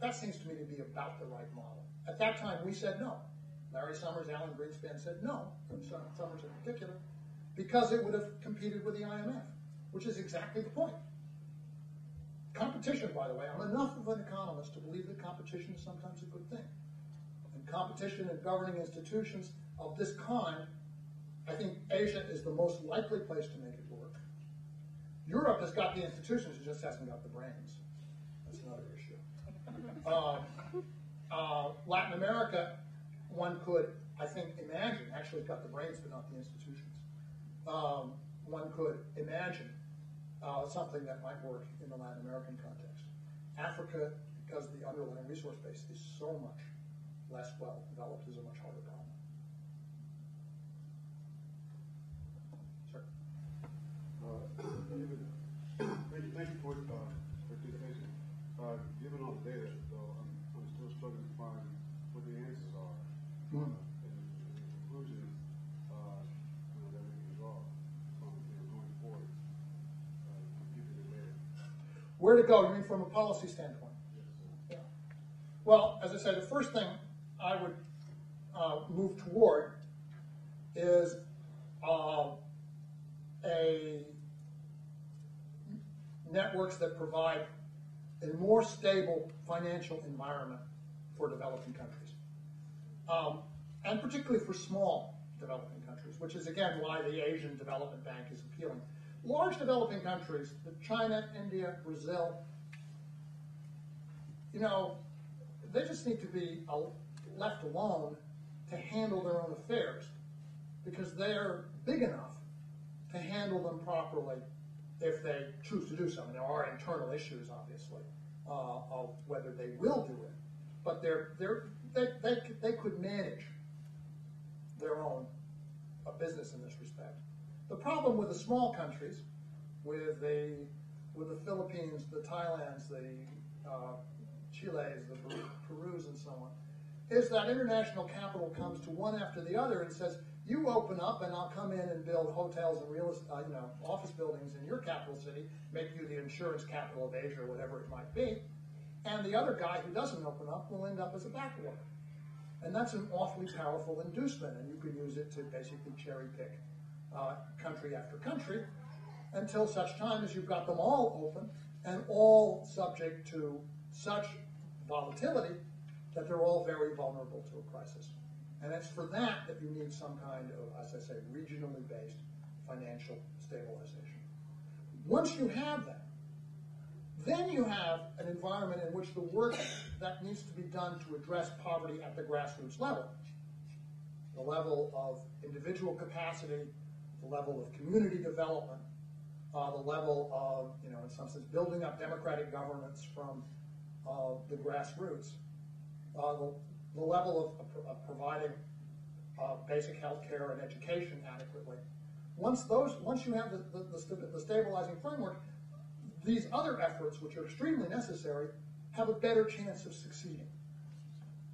That seems to me to be about the right model. At that time, we said no. Larry Summers, Alan Greenspan said no, Summers in particular, because it would have competed with the IMF, which is exactly the point. Competition, by the way, I'm enough of an economist to believe that competition is sometimes a good thing. And competition in governing institutions of this kind, I think Asia is the most likely place to make it work. Europe has got the institutions, it just hasn't got the brains. That's another issue. Latin America, one could, I think, imagine, actually it's got the brains but not the institutions. One could imagine something that might work in the Latin American context. Africa, because the underlying resource base is so much less well developed, is a much harder problem. Sir? Thank you for your presentation. Given all the data, though, I'm still struggling to find what the answers are. And the conclusions that we can draw from going forward. Where to go? You mean from a policy standpoint? Yes, yeah. Well, as I said, the first thing I would move toward is networks that provide a more stable financial environment for developing countries, and particularly for small developing countries, which is again why the Asian Development Bank is appealing. Large developing countries, China, India, Brazil, they just need to be left alone to handle their own affairs because they're big enough to handle them properly if they choose to do so. And there are internal issues, obviously, of whether they will do it. But they could manage their own business in this respect. The problem with the small countries, with the Philippines, the Thailands, the Chiles, the Perus, and so on, is that international capital comes to one after the other and says, you open up and I'll come in and build hotels and office buildings in your capital city, make you the insurance capital of Asia or whatever it might be. And the other guy who doesn't open up will end up as a backwater. And that's an awfully powerful inducement, and you can use it to basically cherry pick country after country until such time as you've got them all open and all subject to such volatility that they're all very vulnerable to a crisis. And it's for that you need some kind of, as I say, regionally based financial stabilization. Once you have that, then you have an environment in which the work that needs to be done to address poverty at the grassroots level, the level of individual capacity, the level of community development, the level of, in some sense, building up democratic governance from the grassroots, the level of providing basic health care and education adequately. Once you have the stabilizing framework, these other efforts, which are extremely necessary, have a better chance of succeeding.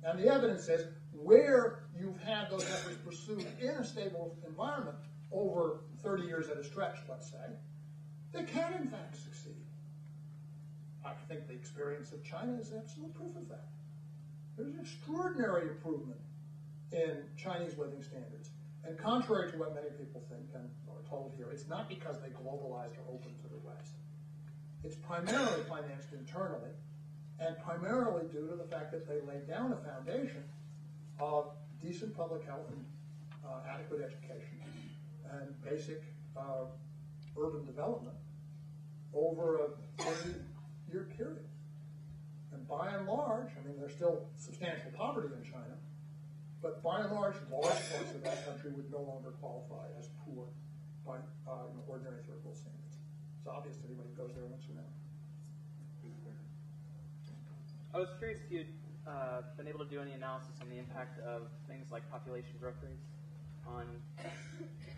And the evidence is where you've had those efforts pursued in a stable environment over 30 years at a stretch, let's say, they can in fact succeed. I think the experience of China is absolute proof of that. There's an extraordinary improvement in Chinese living standards. And contrary to what many people think and are told here, it's not because they globalized or opened to the West. It's primarily financed internally, and primarily due to the fact that they laid down a foundation of decent public health and adequate education and basic urban development over a 30-year period. And by and large, there's still substantial poverty in China, but by and large parts of that country would no longer qualify as poor by ordinary third world standards. It's obvious to anybody who goes there once you know. I was curious if you'd been able to do any analysis on the impact of things like population growth rates on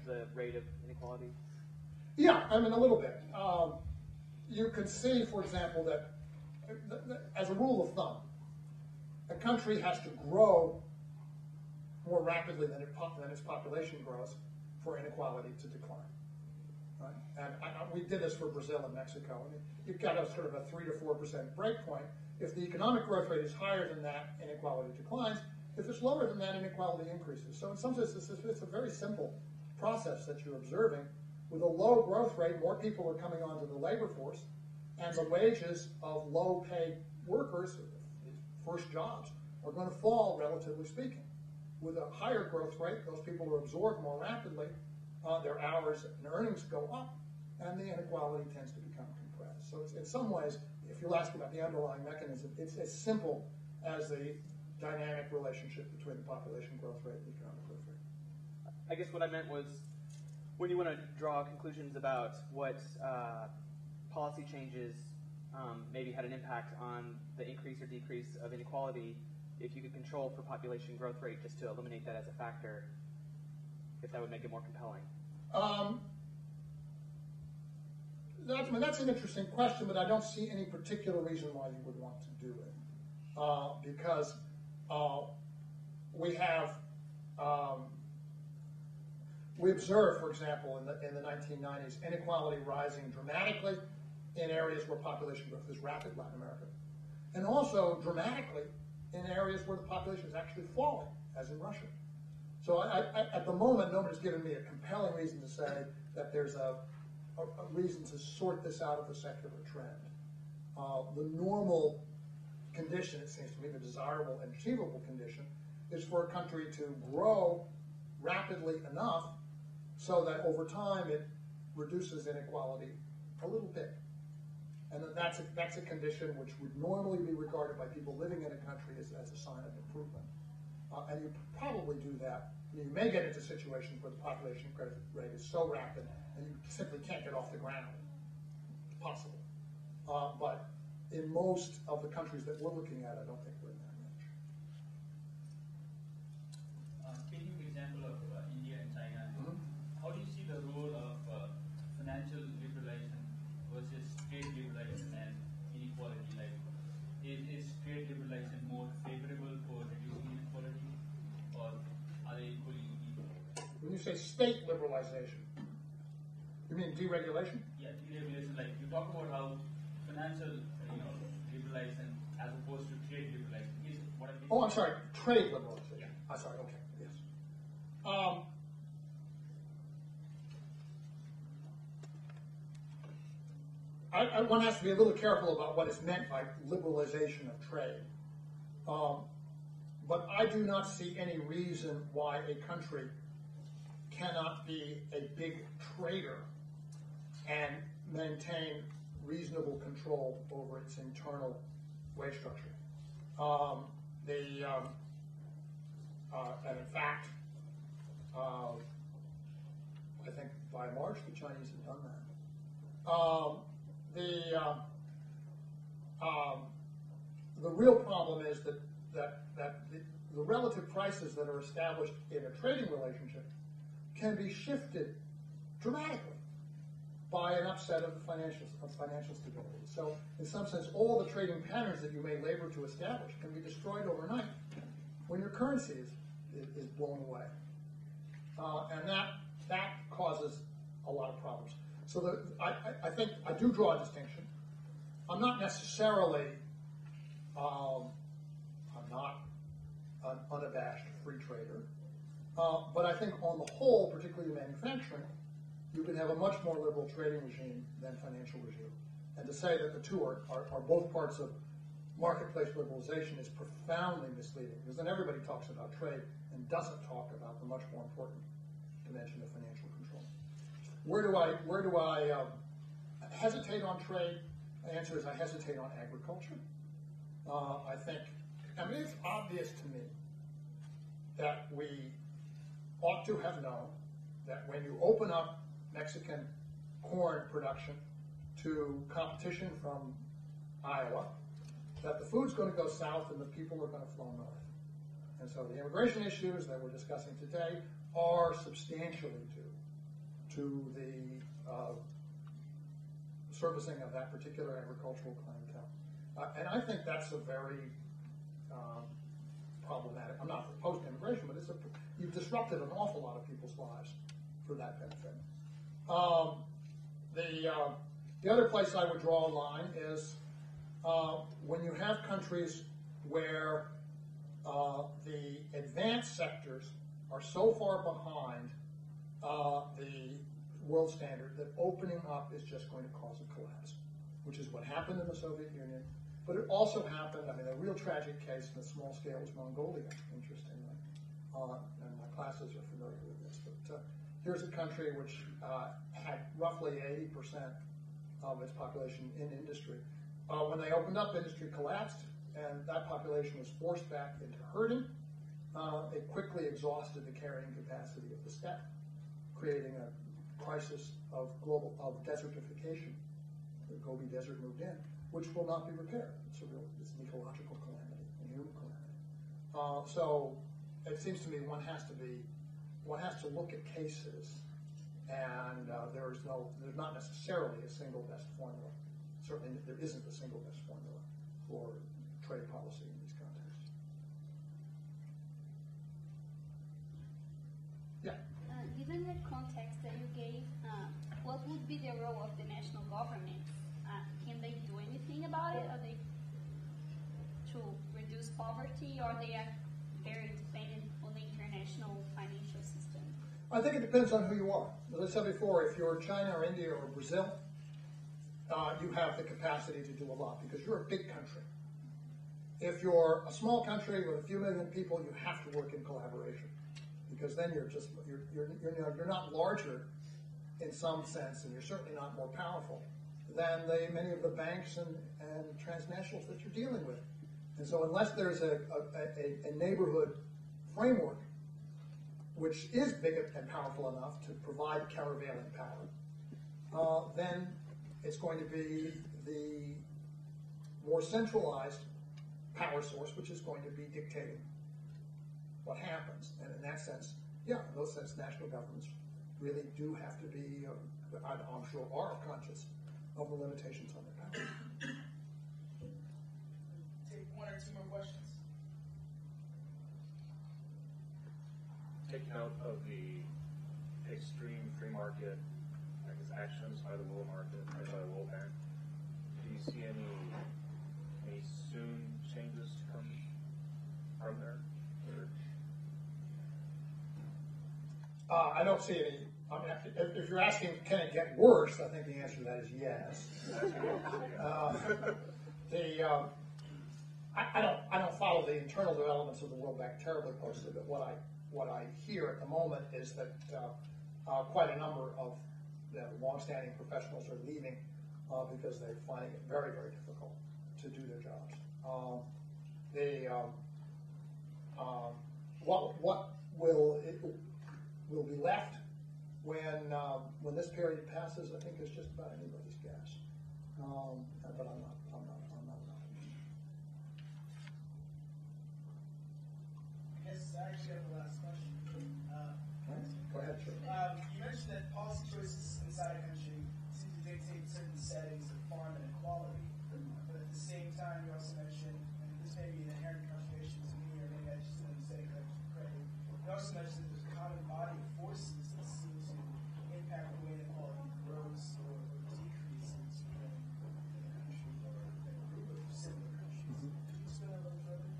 the rate of inequality. Yeah, a little bit. You can see, for example, that as a rule of thumb, a country has to grow more rapidly than its population grows for inequality to decline. Right? And we did this for Brazil and Mexico. You've got a sort of a 3 to 4% break point. If the economic growth rate is higher than that, inequality declines. If it's lower than that, inequality increases. So in some sense, it's a very simple process that you're observing. With a low growth rate, more people are coming onto the labor force, and the wages of low-paid workers, first jobs, are going to fall, relatively speaking. With a higher growth rate, those people are absorbed more rapidly, their hours and earnings go up, and the inequality tends to become compressed. So it's, in some ways, if you'll ask about the underlying mechanism, it's as simple as the dynamic relationship between the population growth rate and the economic growth rate. I guess what I meant was, when you want to draw conclusions about what policy changes maybe had an impact on the increase or decrease of inequality, if you could control for population growth rate just to eliminate that as a factor, if that would make it more compelling. That's an interesting question, but I don't see any particular reason why you would want to do it. Because we have, we observe, for example, in the 1990s, inequality rising dramatically in areas where population growth is rapid, Latin America, and also dramatically in areas where the population is actually falling, as in Russia. So at the moment, nobody's given me a compelling reason to say that there's a reason to sort this out of a secular trend. The normal condition, it seems to me, the desirable and achievable condition, is for a country to grow rapidly enough so that over time it reduces inequality a little bit. And that's a condition which would normally be regarded by people living in a country as a sign of improvement. And you probably do that. You may get into situations where the population growth rate is so rapid and you simply can't get off the ground. possible. But in most of the countries that we're looking at, I don't think we're in that range. Taking the example of India and China, how do you see the role of financial liberalization versus trade liberalization and inequality? Like, is trade liberalization more favorable for reducing inequality, or are they equally equal? When you say state liberalization, you mean deregulation? Yeah, deregulation. Like you talk about how financial, liberalization as opposed to trade liberalization is what I mean. Oh, I'm sorry, trade liberalization. Yeah. I'm sorry, okay, yes. One has to be a little careful about what is meant by liberalization of trade. But I do not see any reason why a country cannot be a big trader and maintain reasonable control over its internal wage structure. And in fact, I think by and large the Chinese have done that. The real problem is that the relative prices that are established in a trading relationship can be shifted dramatically by an upset of financial stability. So, in some sense, all the trading patterns that you may labor to establish can be destroyed overnight when your currency is blown away, and that causes a lot of problems. So, I think I do draw a distinction. I'm not necessarily, I'm not an unabashed free trader, but I think on the whole, particularly manufacturing, you can have a much more liberal trading regime than financial regime. And to say that the two are both parts of marketplace liberalization is profoundly misleading, because then everybody talks about trade and doesn't talk about the much more important dimension of financial control. Where do I hesitate on trade? The answer is I hesitate on agriculture. It's obvious to me that we ought to have known that when you open up Mexican corn production to competition from Iowa, that the food's going to go south and the people are going to flow north. And so the immigration issues that we're discussing today are substantially due to the servicing of that particular agricultural clientele. And I think that's a very problematic. I'm not opposed to immigration, but you've disrupted an awful lot of people's lives for that benefit. The other place I would draw a line is when you have countries where the advanced sectors are so far behind the world standard that opening up is just going to cause a collapse, which is what happened in the Soviet Union. But it also happened, a real tragic case in a small scale was Mongolia, interestingly. And my classes are familiar with this. But here's a country which had roughly 80% of its population in industry. When they opened up, industry collapsed, and that population was forced back into herding. It quickly exhausted the carrying capacity of the steppe, creating a crisis of desertification. The Gobi Desert moved in, which will not be repaired. It's an ecological calamity, a human calamity. So it seems to me one has to look at cases, and there's not necessarily a single best formula. Certainly, there isn't a single best formula for trade policy in these contexts. Yeah. Given the context that you gave, what would be the role of the national governments? Can they do anything about it? Are they to reduce poverty, or they are very dependent on the international financial system? I think it depends on who you are. As I said before, if you're China or India or Brazil, you have the capacity to do a lot because you're a big country. If you're a small country with a few million people, you have to work in collaboration because then you're not larger in some sense, and you're certainly not more powerful than many of the banks and transnationals that you're dealing with. And so unless there's a neighborhood framework which is big and powerful enough to provide countervailing power, then it's going to be the more centralized power source, which is going to be dictating what happens. And in that sense, yeah, in those sense, national governments really do have to be, I'm sure, are conscious of the limitations on their power. Take one or two more questions. Take note of the extreme free market, I guess, actions by the world market or by the World Bank. Do you see any soon changes to come from there? I don't see any. I mean, if you're asking, can it get worse? I think the answer to that is yes. I don't follow the internal developments of the World Bank terribly closely, but what I hear at the moment is that quite a number of long-standing professionals are leaving because they're finding it very, very difficult to do their jobs. What will be left when this period passes, I think, is just about anybody's guess. But I'm not an optimist. I guess I actually have the last question. Go ahead, sure. You mentioned that policy choices inside a country seem to dictate certain settings of farm inequality. But at the same time, you also mentioned, and this may be an inherent contradiction to me, or maybe I just didn't say it correctly, you also mentioned that there's a common body of forces that seem to impact the way inequality grows or decreases in a country or in a group of similar countries. Could you explain a little further?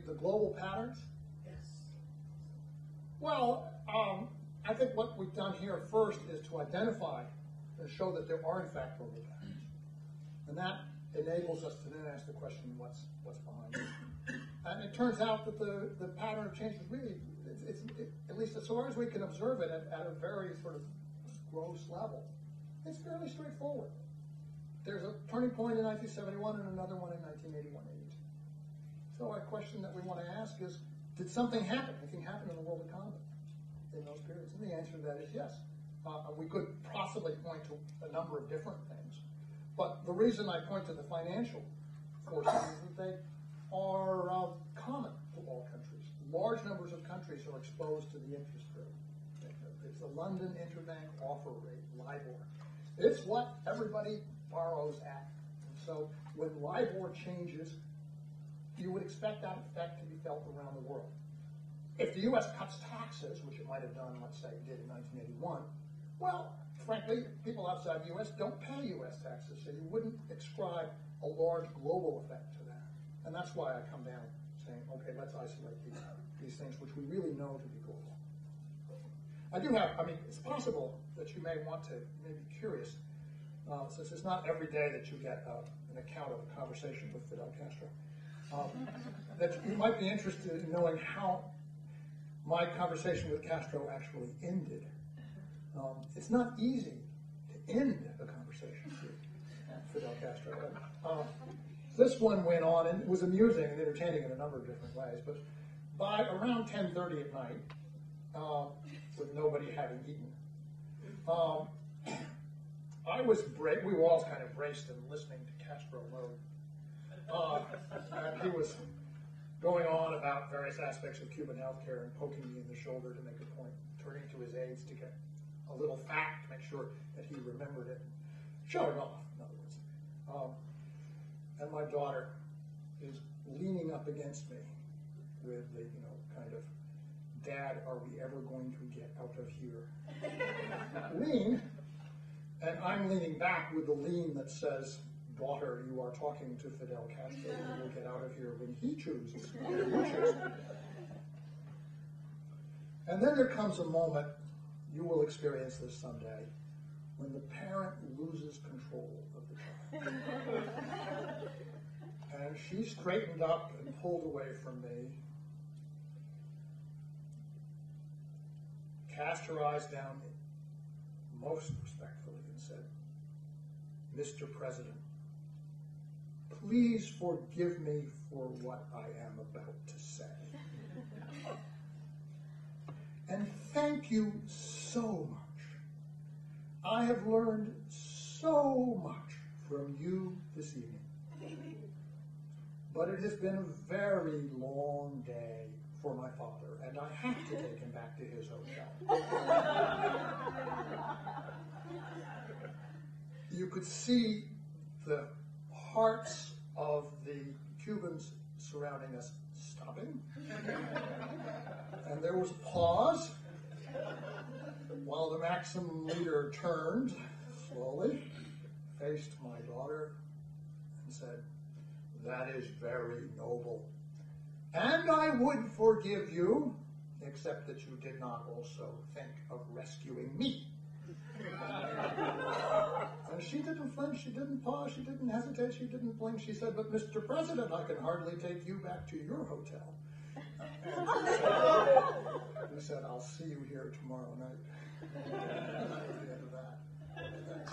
The global patterns? Yes. Well, I think what we've done here first is to identify and show that there are in fact global patterns, and that enables us to then ask the question, what's behind it? And it turns out that the pattern of change is really, at least as far as we can observe it at a very sort of gross level, it's fairly straightforward. There's a turning point in 1971 and another one in 1981-82. So a question that we want to ask is, did something happen? Anything happen in the world economy in those periods? And the answer to that is yes. We could possibly point to a number of different things. But the reason I point to the financial forces is that they are common to all countries. Large numbers of countries are exposed to the interest rate. It's the London Interbank Offer Rate, LIBOR. It's what everybody borrows at. And so when LIBOR changes, you would expect that effect to be felt around the world. If the U.S. cuts taxes, which it might have done, let's say it did in 1981, well, frankly, people outside the U.S. don't pay U.S. taxes, so you wouldn't ascribe a large global effect to that. And that's why I come down saying, okay, let's isolate these things which we really know to be global. It's possible that you may want to, maybe curious, since it's not every day that you get an account of a conversation with Fidel Castro, that you might be interested in knowing how my conversation with Castro actually ended. It's not easy to end a conversation with Fidel Castro. This one went on, and it was amusing and entertaining in a number of different ways, but by around 10:30 at night, with nobody having eaten, we were all kind of braced and listening to Castro Lloyd. And he was going on about various aspects of Cuban healthcare and poking me in the shoulder to make a point, turning to his aides to get a little fact to make sure that he remembered it, showing off, in other words. And my daughter is leaning up against me with the, kind of, Dad, are we ever going to get out of here? Lean, and I'm leaning back with the lean that says, daughter, you are talking to Fidel Castro, you will get out of here when he chooses. And then there comes a moment, you will experience this someday, when the parent loses control of the child. And she straightened up and pulled away from me, cast her eyes down most respectfully and said, Mr. President, please forgive me for what I am about to say. And thank you so much I have learned so much from you this evening. But it has been a very long day for my father, and I have to take him back to his hotel. You could see the hearts of the Cubans surrounding us stopping, and there was a pause while the Maxim leader turned slowly, faced my daughter, and said, "That is very noble. And I would forgive you, except that you did not also think of rescuing me." And she didn't flinch, she didn't pause, she didn't hesitate, she didn't blink. She said, "But Mr. President, I can hardly take you back to your hotel." He said, "I'll see you here tomorrow night." And that was the end of that. Thanks.